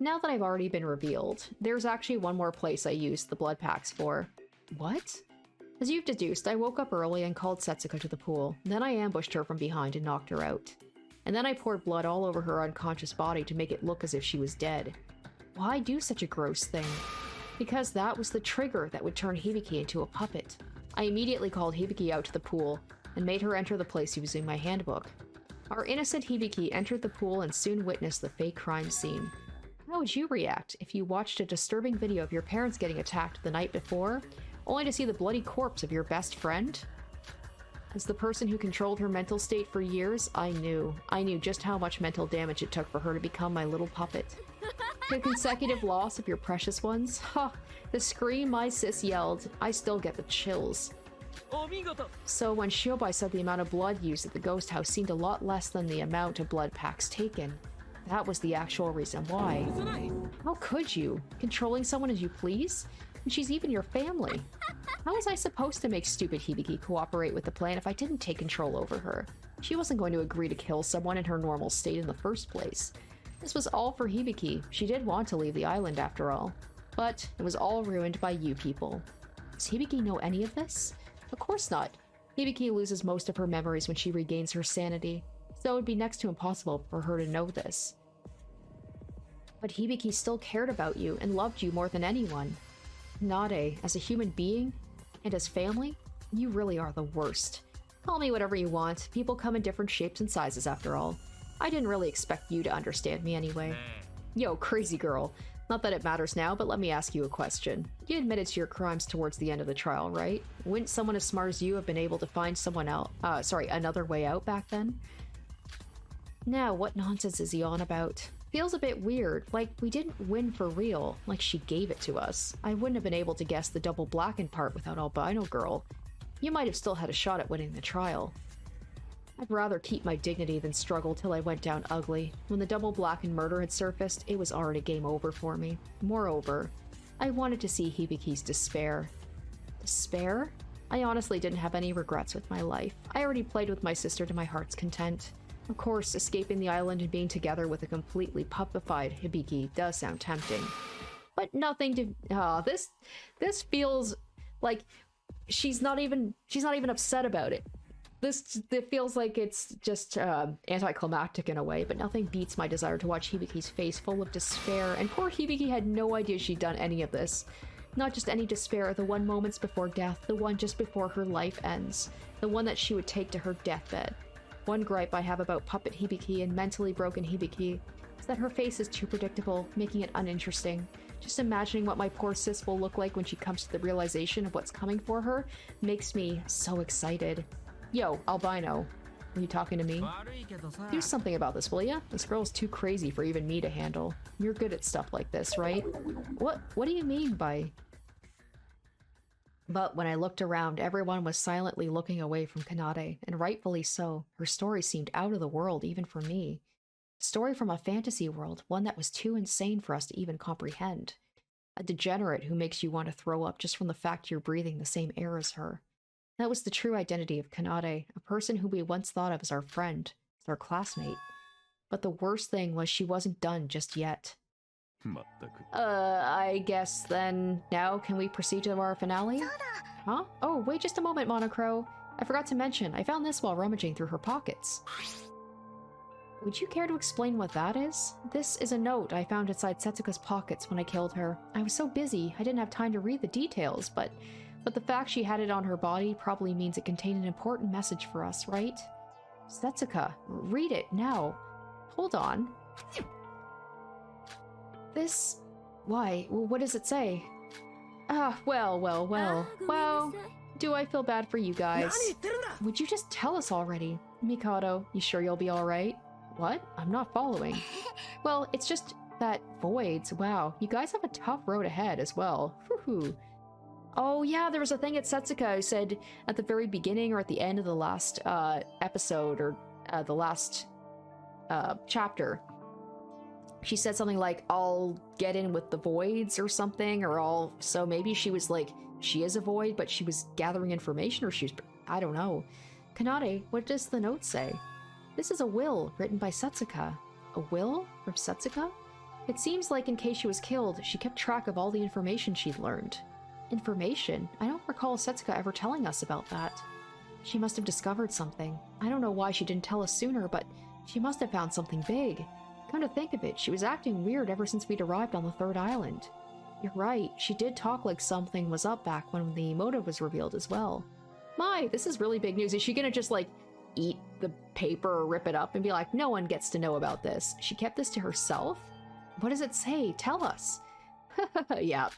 Now that I've already been revealed, there's actually one more place I used the blood packs for. What? As you've deduced, I woke up early and called Setsuka to the pool. Then I ambushed her from behind and knocked her out. And then I poured blood all over her unconscious body to make it look as if she was dead. Why do such a gross thing? Because that was the trigger that would turn Hibiki into a puppet. I immediately called Hibiki out to the pool and made her enter the place using my handbook. Our innocent Hibiki entered the pool and soon witnessed the fake crime scene. How would you react if you watched a disturbing video of your parents getting attacked the night before, only to see the bloody corpse of your best friend? As the person who controlled her mental state for years, I knew just how much mental damage it took for her to become my little puppet. The consecutive loss of your precious ones? Ha! The scream my sis yelled, I still get the chills. So when Shiobai said the amount of blood used at the ghost house seemed a lot less than the amount of blood packs taken, that was the actual reason why. How could you? Controlling someone as you please? And she's even your family. How was I supposed to make stupid Hibiki cooperate with the plan if I didn't take control over her? She wasn't going to agree to kill someone in her normal state in the first place. This was all for Hibiki. She did want to leave the island after all. But it was all ruined by you people. Does Hibiki know any of this? Of course not. Hibiki loses most of her memories when she regains her sanity, so it would be next to impossible for her to know this. But Hibiki still cared about you and loved you more than anyone. Nade, as a human being, and as family, you really are the worst. Call me whatever you want. People come in different shapes and sizes after all. I didn't really expect you to understand me anyway. Yo, crazy girl. Not that it matters now, but let me ask you a question. You admitted to your crimes towards the end of the trial, right? Wouldn't someone as smart as you have been able to find someone else, another way out back then? Now, what nonsense is he on about? Feels a bit weird, like we didn't win for real, like she gave it to us. I wouldn't have been able to guess the double blackened part without Albino Girl. You might have still had a shot at winning the trial. I'd rather keep my dignity than struggle till I went down ugly. When the double blackened murder had surfaced, it was already game over for me. Moreover, I wanted to see Hibiki's despair. Despair? I honestly didn't have any regrets with my life. I already played with my sister to my heart's content. Of course, escaping the island and being together with a completely puppified Hibiki does sound tempting. But nothing to... This feels like she's not even upset about it. It feels like it's just anticlimactic in a way, but nothing beats my desire to watch Hibiki's face full of despair, and poor Hibiki had no idea she'd done any of this. Not just any despair, the one moments before death, the one just before her life ends, the one that she would take to her deathbed. One gripe I have about puppet Hibiki and mentally broken Hibiki is that her face is too predictable, making it uninteresting. Just imagining what my poor sis will look like when she comes to the realization of what's coming for her makes me so excited. Yo, Albino, are you talking to me? Do something about this, will ya? This girl's too crazy for even me to handle. You're good at stuff like this, right? What do you mean by... But when I looked around, everyone was silently looking away from Kanade, and rightfully so. Her story seemed out of the world, even for me. A story from a fantasy world, one that was too insane for us to even comprehend. A degenerate who makes you want to throw up just from the fact you're breathing the same air as her. That was the true identity of Kanade, a person who we once thought of as our friend, as our classmate. But the worst thing was she wasn't done just yet. I guess then, now can we proceed to our finale? Huh? Oh, wait just a moment, Monocrow. I forgot to mention, I found this while rummaging through her pockets. Would you care to explain what that is? This is a note I found inside Setsuka's pockets when I killed her. I was so busy, I didn't have time to read the details, but the fact she had it on her body probably means it contained an important message for us, right? Setsuka, read it now. Hold on. Why? What does it say? Well. Do I feel bad for you guys? Would you just tell us already? Mikado, you sure you'll be alright? What? I'm not following. Well, it's just that voids. Wow, you guys have a tough road ahead as well. Woohoo. Oh yeah, there was a thing at Setsuka who said at the very beginning or at the end of the last episode or the last chapter. She said something like, I'll get in with the voids or something, or so maybe she was like, she is a void, but she was gathering information, or she's, I don't know. Kanade, what does the note say? This is a will written by Setsuka. A will from Setsuka? It seems like in case she was killed, she kept track of all the information she'd learned. Information? I don't recall Setsuka ever telling us about that. She must have discovered something. I don't know why she didn't tell us sooner, but she must have found something big. Come to think of it, she was acting weird ever since we'd arrived on the third island. You're right, she did talk like something was up back when the motive was revealed as well. My, this is really big news. Is she gonna just, like, eat the paper or rip it up and be like, no one gets to know about this? She kept this to herself? What does it say? Tell us. Yeah,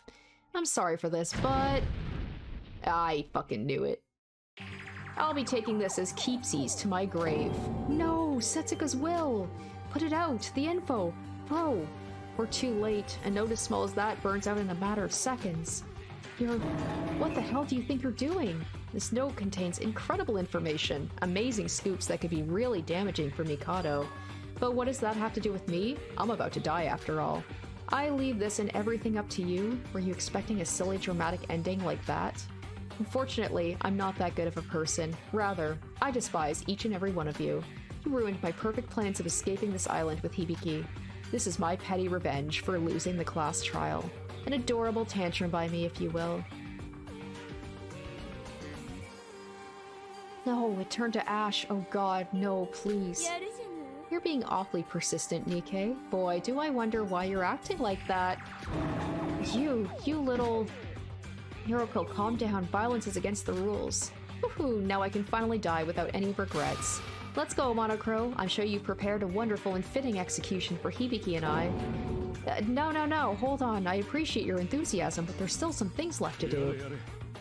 I'm sorry for this, but I fucking knew it. I'll be taking this as keepsies to my grave. No, Setsuka's will! Put it out! The info! Bro! We're too late. A note as small as that burns out in a matter of seconds. What the hell do you think you're doing? This note contains incredible information, amazing scoops that could be really damaging for Mikado. But what does that have to do with me? I'm about to die after all. I leave this and everything up to you? Were you expecting a silly dramatic ending like that? Unfortunately, I'm not that good of a person. Rather, I despise each and every one of you. You ruined my perfect plans of escaping this island with Hibiki. This is my petty revenge for losing the class trial. An adorable tantrum by me, if you will. No, it turned to ash. Oh god, no, please. You're being awfully persistent, Nikkei. Boy, do I wonder why you're acting like that. You little... Hiroko, calm down. Violence is against the rules. Woohoo, now I can finally die without any regrets. Let's go, Monocrow. I'm sure you've prepared a wonderful and fitting execution for Hibiki and I. No, hold on. I appreciate your enthusiasm, but there's still some things left to do.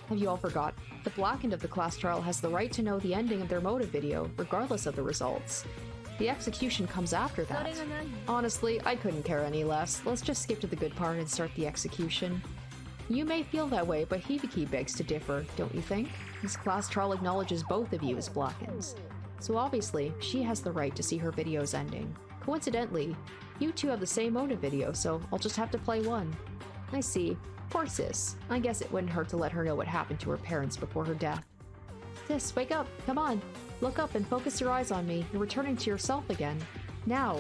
Have you all forgot? The blackened of the class trial has the right to know the ending of their motive video, regardless of the results. The execution comes after that. Honestly, I couldn't care any less. Let's just skip to the good part and start the execution. You may feel that way, but Hibiki begs to differ, don't you think? This class trial acknowledges both of you as blackens. So obviously, she has the right to see her video's ending. Coincidentally, you two have the same motive video, so I'll just have to play one. I see. Poor sis. I guess it wouldn't hurt to let her know what happened to her parents before her death. Sis, wake up! Come on! Look up and focus your eyes on me. You're returning to yourself again. Now.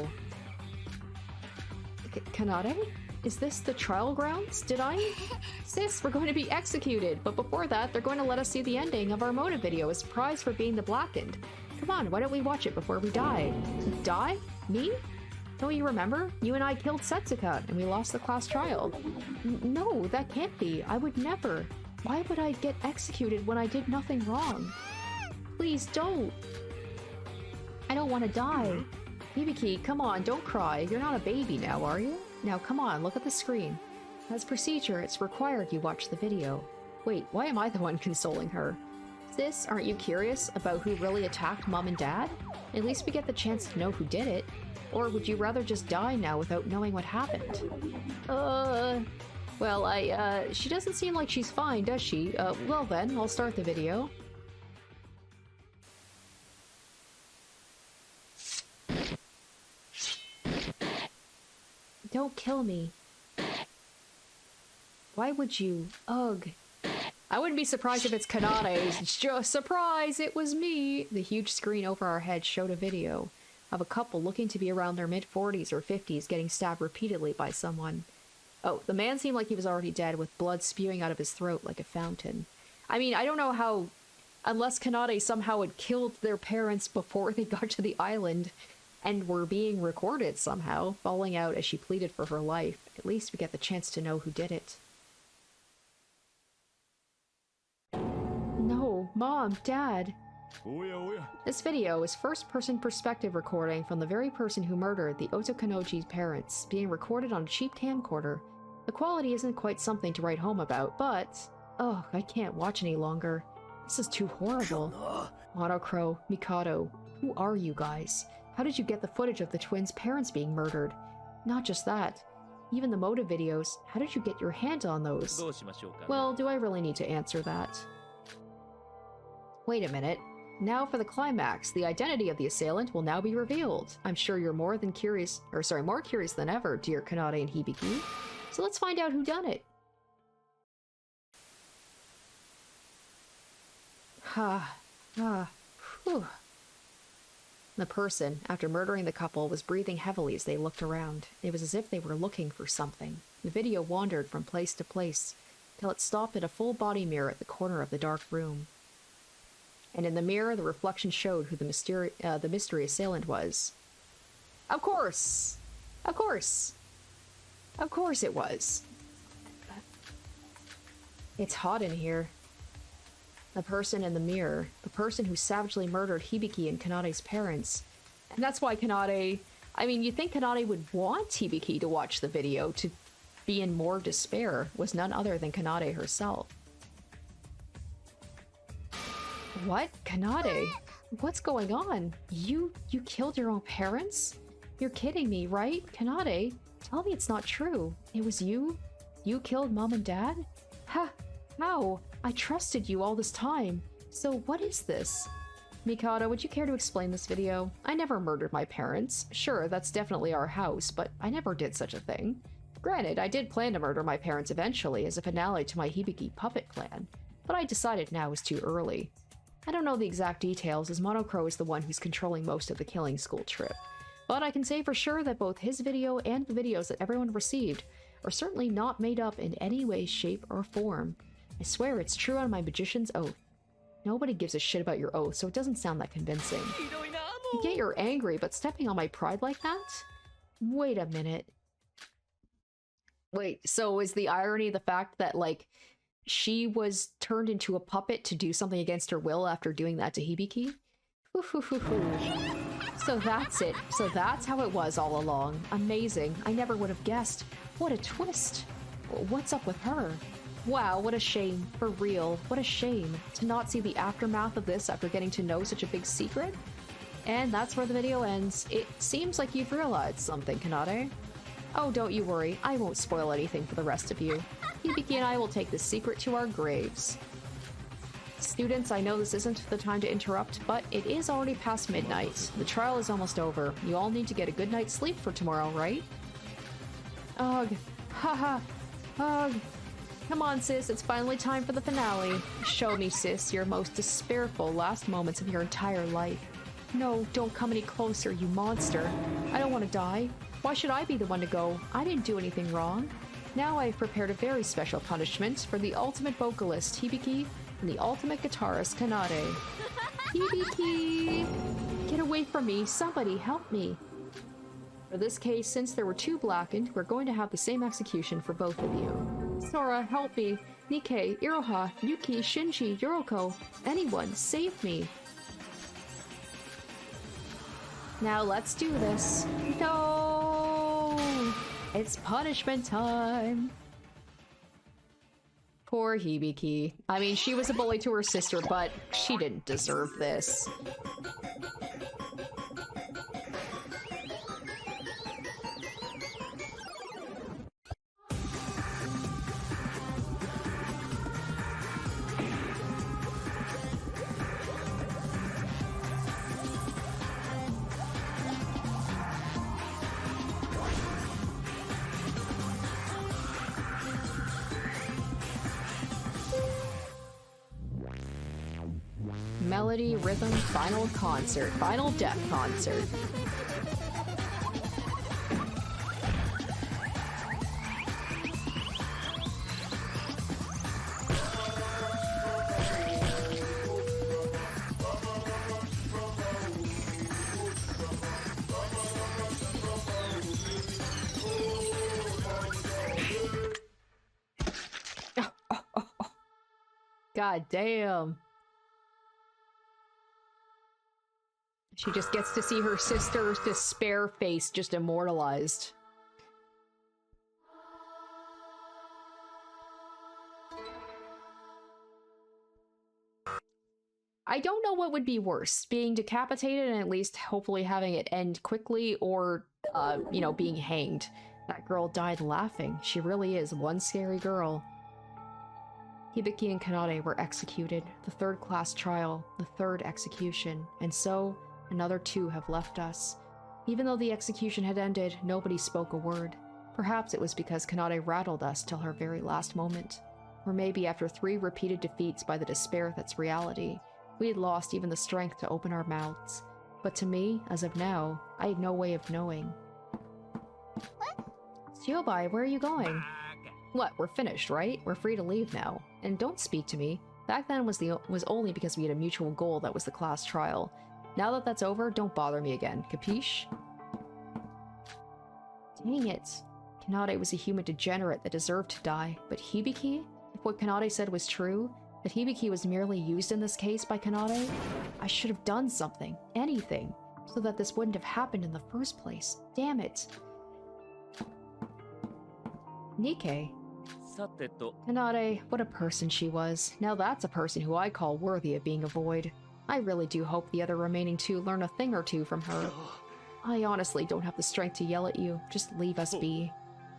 Kanade? Is this the trial grounds? Did I? Sis, we're going to be executed, but before that, they're going to let us see the ending of our motive video as a prize for being the blackened. Come on, why don't we watch it before we die? Die? Me? Don't you remember? You and I killed Setsuka, and we lost the class trial. No, that can't be. I would never. Why would I get executed when I did nothing wrong? Please don't. I don't want to die. Hibiki, come on, don't cry. You're not a baby now, are you? Now come on, look at the screen. As procedure, it's required you watch the video. Wait, why am I the one consoling her? Sis, aren't you curious about who really attacked Mom and Dad? At least we get the chance to know who did it. Or would you rather just die now without knowing what happened? Well, she doesn't seem like she's fine, does she? Well then, I'll start the video. Don't kill me. Why would you? Ugh. I wouldn't be surprised if it's Kanade's. It's just surprise, it was me. The huge screen over our heads showed a video of a couple looking to be around their mid-40s or 50s getting stabbed repeatedly by someone. Oh, the man seemed like he was already dead with blood spewing out of his throat like a fountain. I mean, I don't know how, unless Kanade somehow had killed their parents before they got to the island and were being recorded somehow, falling out as she pleaded for her life. At least we get the chance to know who did it. No, Mom, Dad. This video is first-person perspective recording from the very person who murdered the Otokanoji's parents, being recorded on a cheap camcorder. The quality isn't quite something to write home about, but... ugh, I can't watch any longer. This is too horrible. Monocrow, Mikado, who are you guys? How did you get the footage of the twins' parents being murdered? Not just that. Even the motive videos, how did you get your hands on those? Well, do I really need to answer that? Wait a minute. Now for the climax. The identity of the assailant will now be revealed. I'm sure you're more curious than ever, dear Kanade and Hibiki. So let's find out who done it. Whew. The person, after murdering the couple, was breathing heavily as they looked around. It was as if they were looking for something. The video wandered from place to place, till it stopped at a full body mirror at the corner of the dark room. And in the mirror, the reflection showed who the mystery assailant was. Of course! Of course! Of course it was! It's hot in here. The person in the mirror, the person who savagely murdered Hibiki and Kanade's parents. And that's why Kanade... I mean, you'd think Kanade would want Hibiki to watch the video to be in more despair, was none other than Kanade herself. What? Kanade? What's going on? You killed your own parents? You're kidding me, right? Kanade, tell me it's not true. It was you? You killed Mom and Dad? Ha! How? I trusted you all this time. So what is this? Mikado, would you care to explain this video? I never murdered my parents. Sure, that's definitely our house, but I never did such a thing. Granted, I did plan to murder my parents eventually as a finale to my Hibiki puppet clan, but I decided now is too early. I don't know the exact details, as Monocrow is the one who's controlling most of the killing school trip, but I can say for sure that both his video and the videos that everyone received are certainly not made up in any way, shape, or form. I swear it's true on my magician's oath. Nobody gives a shit about your oath, so it doesn't sound that convincing. I get you're angry, but stepping on my pride like that? Wait a minute. Wait, so is the irony the fact that, like, she was turned into a puppet to do something against her will after doing that to Hibiki? So that's it. So that's how it was all along. Amazing. I never would have guessed. What a twist. What's up with her? Wow, what a shame. For real. What a shame. To not see the aftermath of this after getting to know such a big secret? And that's where the video ends. It seems like you've realized something, Kanade. Oh, don't you worry. I won't spoil anything for the rest of you. Hibiki and I will take this secret to our graves. Students, I know this isn't the time to interrupt, but it is already past midnight. The trial is almost over. You all need to get a good night's sleep for tomorrow, right? Ugh. Haha. Ugh. Come on, sis. It's finally time for the finale. Show me, sis, your most despairful last moments of your entire life. No, don't come any closer, you monster. I don't want to die. Why should I be the one to go? I didn't do anything wrong. Now I've prepared a very special punishment for the ultimate vocalist, Hibiki, and the ultimate guitarist, Kanade. Hibiki! Get away from me. Somebody help me. For this case, since there were two blackened, we're going to have the same execution for both of you. Sora, help me. Nikkei, Iroha, Yuki, Shinji, Yoroko. Anyone, save me. Now let's do this. No! It's punishment time. Poor Hibiki. I mean, she was a bully to her sister, but she didn't deserve this. Melody, rhythm, final concert. Final death concert. God damn. She just gets to see her sister's despair face just immortalized. I don't know what would be worse, being decapitated and at least hopefully having it end quickly, or, you know, being hanged. That girl died laughing. She really is one scary girl. Hibiki and Kanade were executed, the third-class trial, the third execution, and so, another 2 have left us. Even though the execution had ended, nobody spoke a word. Perhaps it was because Kanade rattled us till her very last moment. Or maybe after 3 repeated defeats by the despair that's reality, we had lost even the strength to open our mouths. But to me, as of now, I had no way of knowing. Shiobai, where are you going? What, we're finished, right? We're free to leave now. And don't speak to me. Back then was only because we had a mutual goal that was the class trial. Now that that's over, don't bother me again, capiche? Dang it. Kanade was a human degenerate that deserved to die, but Hibiki? If what Kanade said was true, that Hibiki was merely used in this case by Kanade, I should have done something, anything, so that this wouldn't have happened in the first place. Damn it. Nikkei. Kanade, what a person she was. Now that's a person who I call worthy of being a void. I really do hope the other remaining 2 learn a thing or 2 from her. I honestly don't have the strength to yell at you. Just leave us be.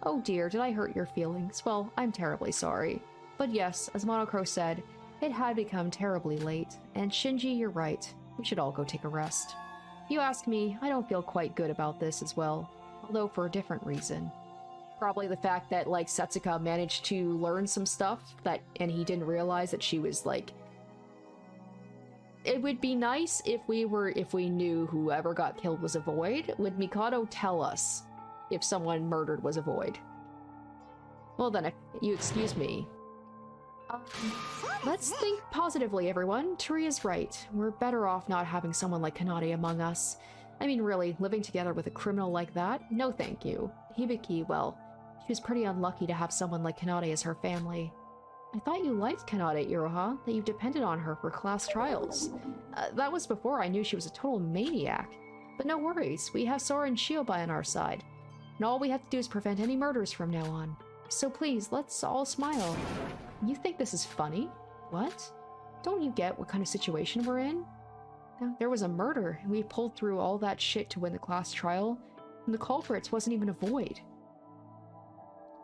Oh dear, did I hurt your feelings? Well, I'm terribly sorry. But yes, as Monocrow said, it had become terribly late. And Shinji, you're right. We should all go take a rest. If you ask me, I don't feel quite good about this as well. Although for a different reason. Probably the fact that, like, Setsuka managed to learn some stuff and he didn't realize that she was, like... It would be nice if we knew whoever got killed was a void. Would Mikado tell us if someone murdered was a void? Well then, if you excuse me. Let's think positively, everyone. Toria's right. We're better off not having someone like Kanade among us. I mean, really, living together with a criminal like that? No thank you. Hibiki, well, she was pretty unlucky to have someone like Kanade as her family. I thought you liked Kanade, Iroha, that you depended on her for class trials. That was before I knew she was a total maniac. But no worries, we have Sora and Shiobai on our side. And all we have to do is prevent any murders from now on. So please, let's all smile. You think this is funny? What? Don't you get what kind of situation we're in? There was a murder, and we pulled through all that shit to win the class trial, and the culprits wasn't even a void.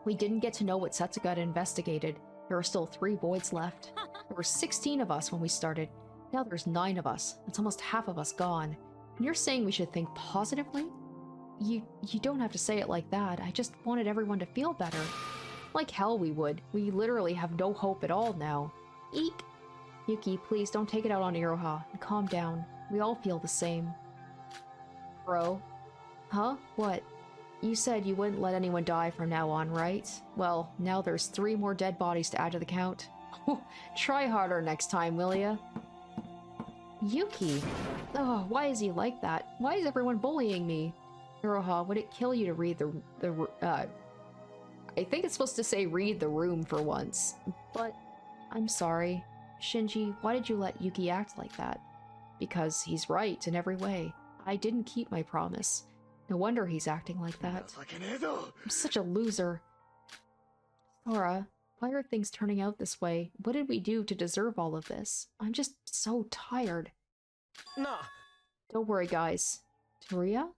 We didn't get to know what Setsuka had investigated. There are still 3 voids left. There were 16 of us when we started. Now there's 9 of us. That's almost half of us gone. And you're saying we should think positively? You don't have to say it like that. I just wanted everyone to feel better. Like hell we would. We literally have no hope at all now. Eek! Yuki, please don't take it out on Iroha, and calm down. We all feel the same. Bro. Huh? What? You said you wouldn't let anyone die from now on, right? Well, now there's 3 more dead bodies to add to the count. Try harder next time, will ya? Yuki! Oh, why is he like that? Why is everyone bullying me? Iroha, would it kill you to read I think it's supposed to say read the room for once. But, I'm sorry. Shinji, why did you let Yuki act like that? Because he's right in every way. I didn't keep my promise. No wonder he's acting like that. I'm such a loser. Sora, why are things turning out this way? What did we do to deserve all of this? I'm just so tired. Nah. Don't worry, guys. Toria?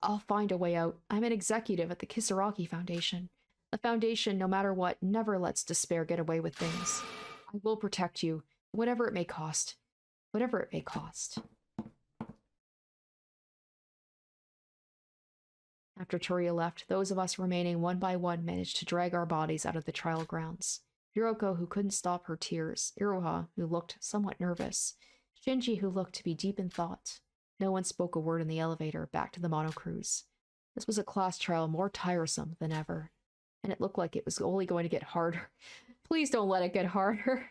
I'll find a way out. I'm an executive at the Kisaragi Foundation. The Foundation, no matter what, never lets despair get away with things. I will protect you, whatever it may cost. Whatever it may cost. After Toria left, those of us remaining one by one managed to drag our bodies out of the trial grounds. Yuriko, who couldn't stop her tears, Iroha, who looked somewhat nervous, Shinji, who looked to be deep in thought. No one spoke a word in the elevator back to the Monocrows. This was a class trial more tiresome than ever, and it looked like it was only going to get harder. Please don't let it get harder.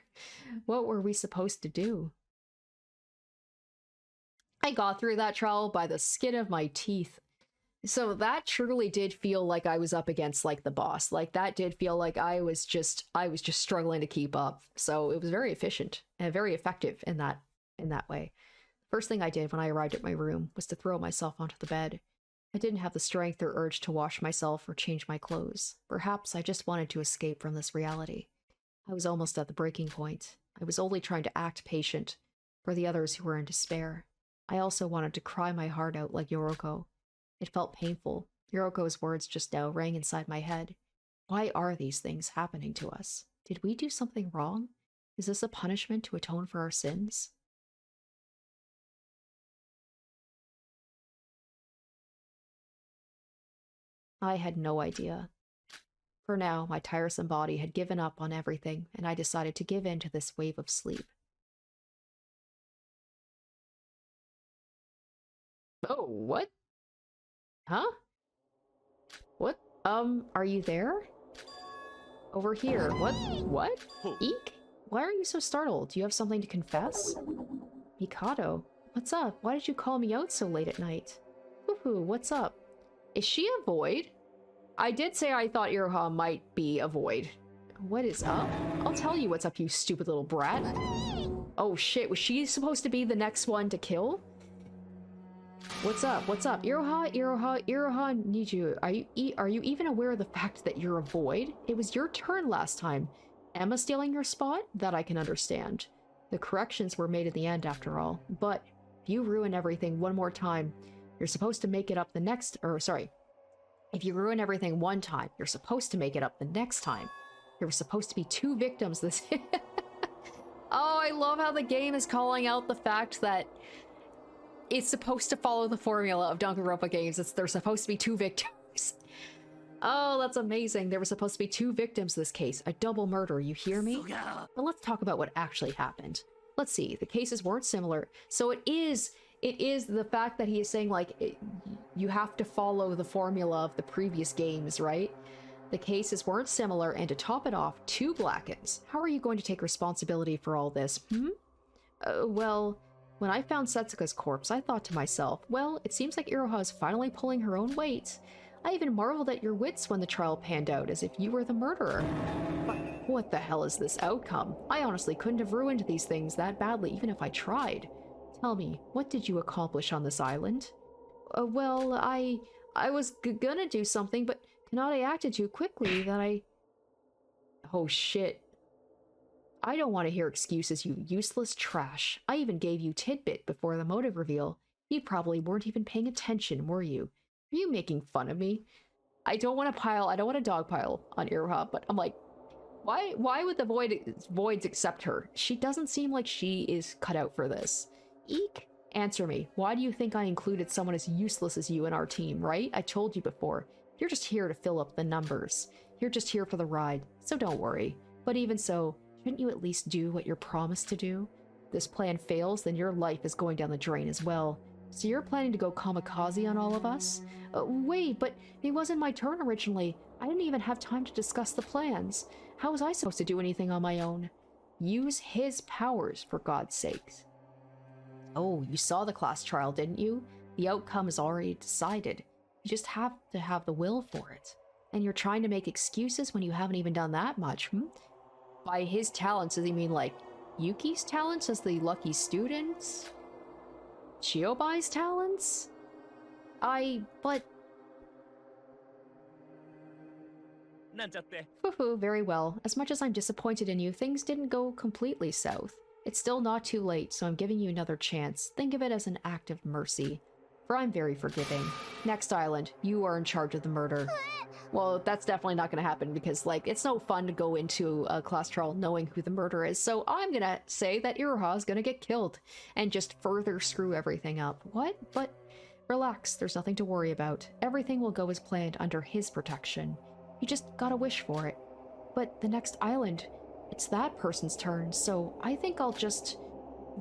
What were we supposed to do? I got through that trial by the skin of my teeth. So that truly did feel like I was up against, like, the boss. Like, that did feel like I was just struggling to keep up. So it was very efficient and very effective in that way. First thing I did when I arrived at my room was to throw myself onto the bed. I didn't have the strength or urge to wash myself or change my clothes. Perhaps I just wanted to escape from this reality. I was almost at the breaking point. I was only trying to act patient, for the others who were in despair. I also wanted to cry my heart out like Yoroko. It felt painful. Yoroko's words just now rang inside my head. Why are these things happening to us? Did we do something wrong? Is this a punishment to atone for our sins? I had no idea. For now, my tiresome body had given up on everything, and I decided to give in to this wave of sleep. Oh, what? Huh? What? Are you there? Over here. What? What? Eek? Why are you so startled? Do you have something to confess? Mikado, what's up? Why did you call me out so late at night? Woohoo, what's up? Is she a void? I did say I thought Iroha might be a void. What is up? I'll tell you what's up, you stupid little brat. Oh shit, was she supposed to be the next one to kill? What's up? What's up? Iroha, need you. Are you even aware of the fact that you're a void? It was your turn last time. Emma stealing your spot? That I can understand. The corrections were made at the end after all. But if you ruin everything one more time, you're supposed to make it up the next, if you ruin everything one time, you're supposed to make it up the next time. There were supposed to be 2 victims this Oh, I love how the game is calling out the fact that it's supposed to follow the formula of Danganronpa games. There's supposed to be 2 victims. Oh, that's amazing. There were supposed to be 2 victims in this case. A double murder, you hear me? But let's talk about what actually happened. Let's see, the cases weren't similar. So it is the fact that he is saying, like, you have to follow the formula of the previous games, right? The cases weren't similar, and to top it off, 2 blackens. How are you going to take responsibility for all this, well, when I found Setsuka's corpse, I thought to myself, well, it seems like Iroha is finally pulling her own weight. I even marveled at your wits when the trial panned out, as if you were the murderer. But what the hell is this outcome? I honestly couldn't have ruined these things that badly, even if I tried. Tell me, what did you accomplish on this island? Well, I was gonna do something, but Kanade acted too quickly that I... Oh shit. I don't want to hear excuses, you useless trash. I even gave you tidbit before the motive reveal. You probably weren't even paying attention, were you? Are you making fun of me? I don't want to dogpile on Iroha, but I'm like, why would the voids accept her? She doesn't seem like she is cut out for this. Eek! Answer me. Why do you think I included someone as useless as you in our team, right? I told you before. You're just here to fill up the numbers. You're just here for the ride, so don't worry. But even so, shouldn't you at least do what you're promised to do? If this plan fails, then your life is going down the drain as well. So you're planning to go kamikaze on all of us? Wait, but it wasn't my turn originally. I didn't even have time to discuss the plans. How was I supposed to do anything on my own? Use his powers, for God's sakes. Oh, you saw the class trial, didn't you? The outcome is already decided. You just have to have the will for it. And you're trying to make excuses when you haven't even done that much, By his talents, does he mean, like, Yuki's talents as the lucky student? Chiobai's talents? But... Woohoo, very well. As much as I'm disappointed in you, things didn't go completely south. It's still not too late, so I'm giving you another chance. Think of it as an act of mercy. For I'm very forgiving. Next island, you are in charge of the murder. Well, that's definitely not going to happen because, like, it's no fun to go into a class trial knowing who the murderer is, so I'm gonna say that Iroha is gonna get killed and just further screw everything up. What? But relax, there's nothing to worry about. Everything will go as planned under his protection. You just gotta wish for it. But the next island, it's that person's turn, so I think I'll just...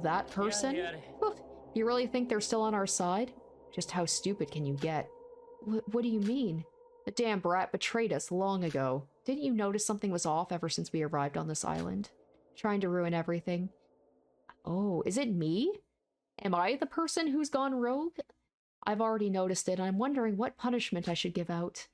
That person? Oof, you really think they're still on our side? Just how stupid can you get? What do you mean? The damn brat betrayed us long ago. Didn't you notice something was off ever since we arrived on this island? Trying to ruin everything. Oh, is it me? Am I the person who's gone rogue? I've already noticed it, and I'm wondering what punishment I should give out.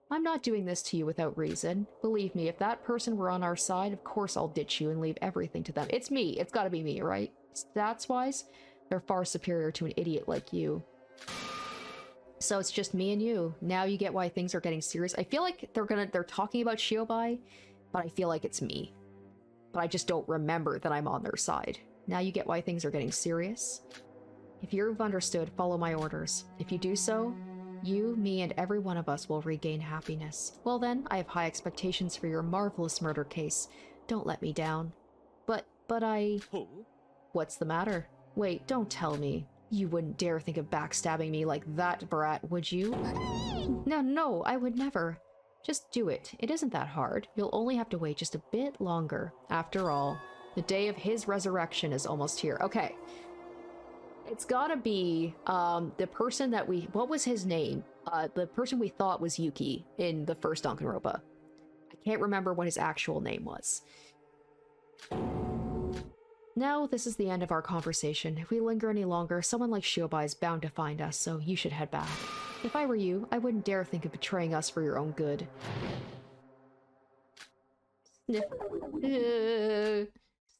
I'm not doing this to you without reason. Believe me, if that person were on our side, of course I'll ditch you and leave everything to them. It's me. It's gotta be me, right? Stats-wise, they're far superior to an idiot like you. So it's just me and you. Now you get why things are getting serious. I feel like they're talking about Shiobai, but I feel like it's me. But I just don't remember that I'm on their side. Now you get why things are getting serious? If you've understood, follow my orders. If you do so, you, me, and every one of us will regain happiness. Well then, I have high expectations for your marvelous murder case. Don't let me down. But I... What's the matter? Wait, don't tell me. You wouldn't dare think of backstabbing me like that, brat, would you? No, I would never. Just do it. It isn't that hard. You'll only have to wait just a bit longer. After all, the day of his resurrection is almost here. Okay. It's gotta be, the person that we... What was his name? The person we thought was Yuki in the first Danganronpa. I can't remember what his actual name was. Now, this is the end of our conversation. If we linger any longer, someone like Shiobai is bound to find us, so you should head back. If I were you, I wouldn't dare think of betraying us for your own good. Sniff.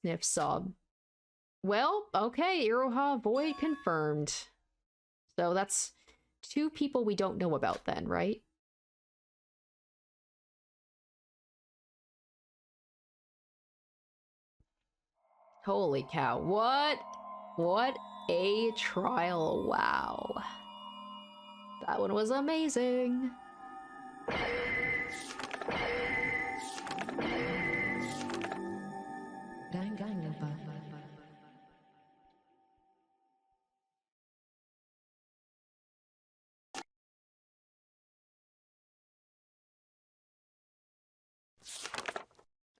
Sniff sob. Well, okay, Iroha Void confirmed. So that's 2 people we don't know about then, right? Holy cow, what a trial, wow. That one was amazing. Danganronpa.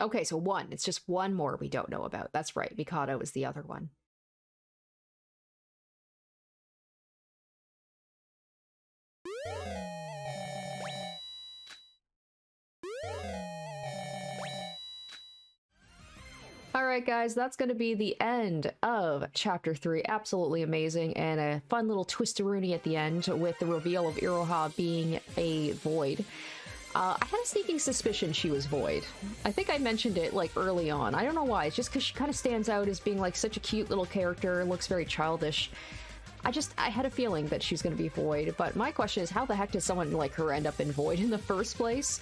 Okay, so 1. It's just 1 more we don't know about. That's right, Mikado is the other one. Alright guys, that's going to be the end of Chapter 3. Absolutely amazing, and a fun little twisteroonie at the end with the reveal of Iroha being a void. I had a sneaking suspicion she was void. I think I mentioned it, like, early on. I don't know why, it's just because she kind of stands out as being, like, such a cute little character, looks very childish. I had a feeling that she's going to be void, but my question is, how the heck did someone like her end up in void in the first place?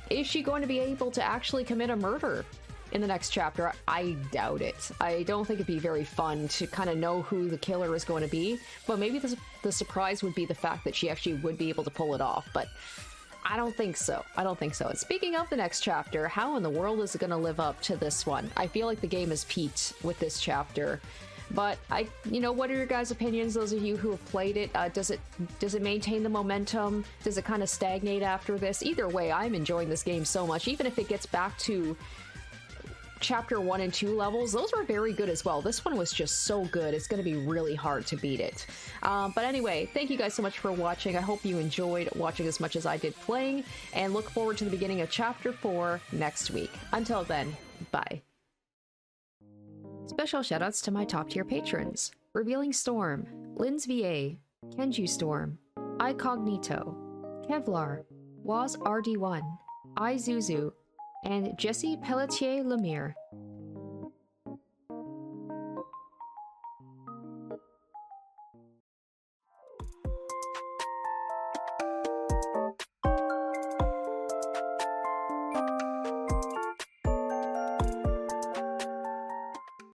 Is she going to be able to actually commit a murder in the next chapter? I doubt it. I don't think it'd be very fun to kind of know who the killer is going to be, but maybe the surprise would be the fact that she actually would be able to pull it off, but I don't think so. I don't think so. And speaking of the next chapter, how in the world is it going to live up to this one? I feel like the game has peaked with this chapter. But you know, what are your guys' opinions? Those of you who have played it, does it maintain the momentum? Does it kind of stagnate after this? Either way, I'm enjoying this game so much. Even if it gets back to chapter 1 and 2 levels, those were very good as well. This one was just so good, it's going to be really hard to beat it. But anyway, thank you guys so much for watching. I hope you enjoyed watching as much as I did playing, and look forward to the beginning of chapter 4 next week. Until then, bye. Special shoutouts to my top tier patrons: Revealing Storm, Linz VA, Kenju Storm, iCognito, Kevlar, Waz RD1, iZuzu, and Jesse Pelletier Lemire.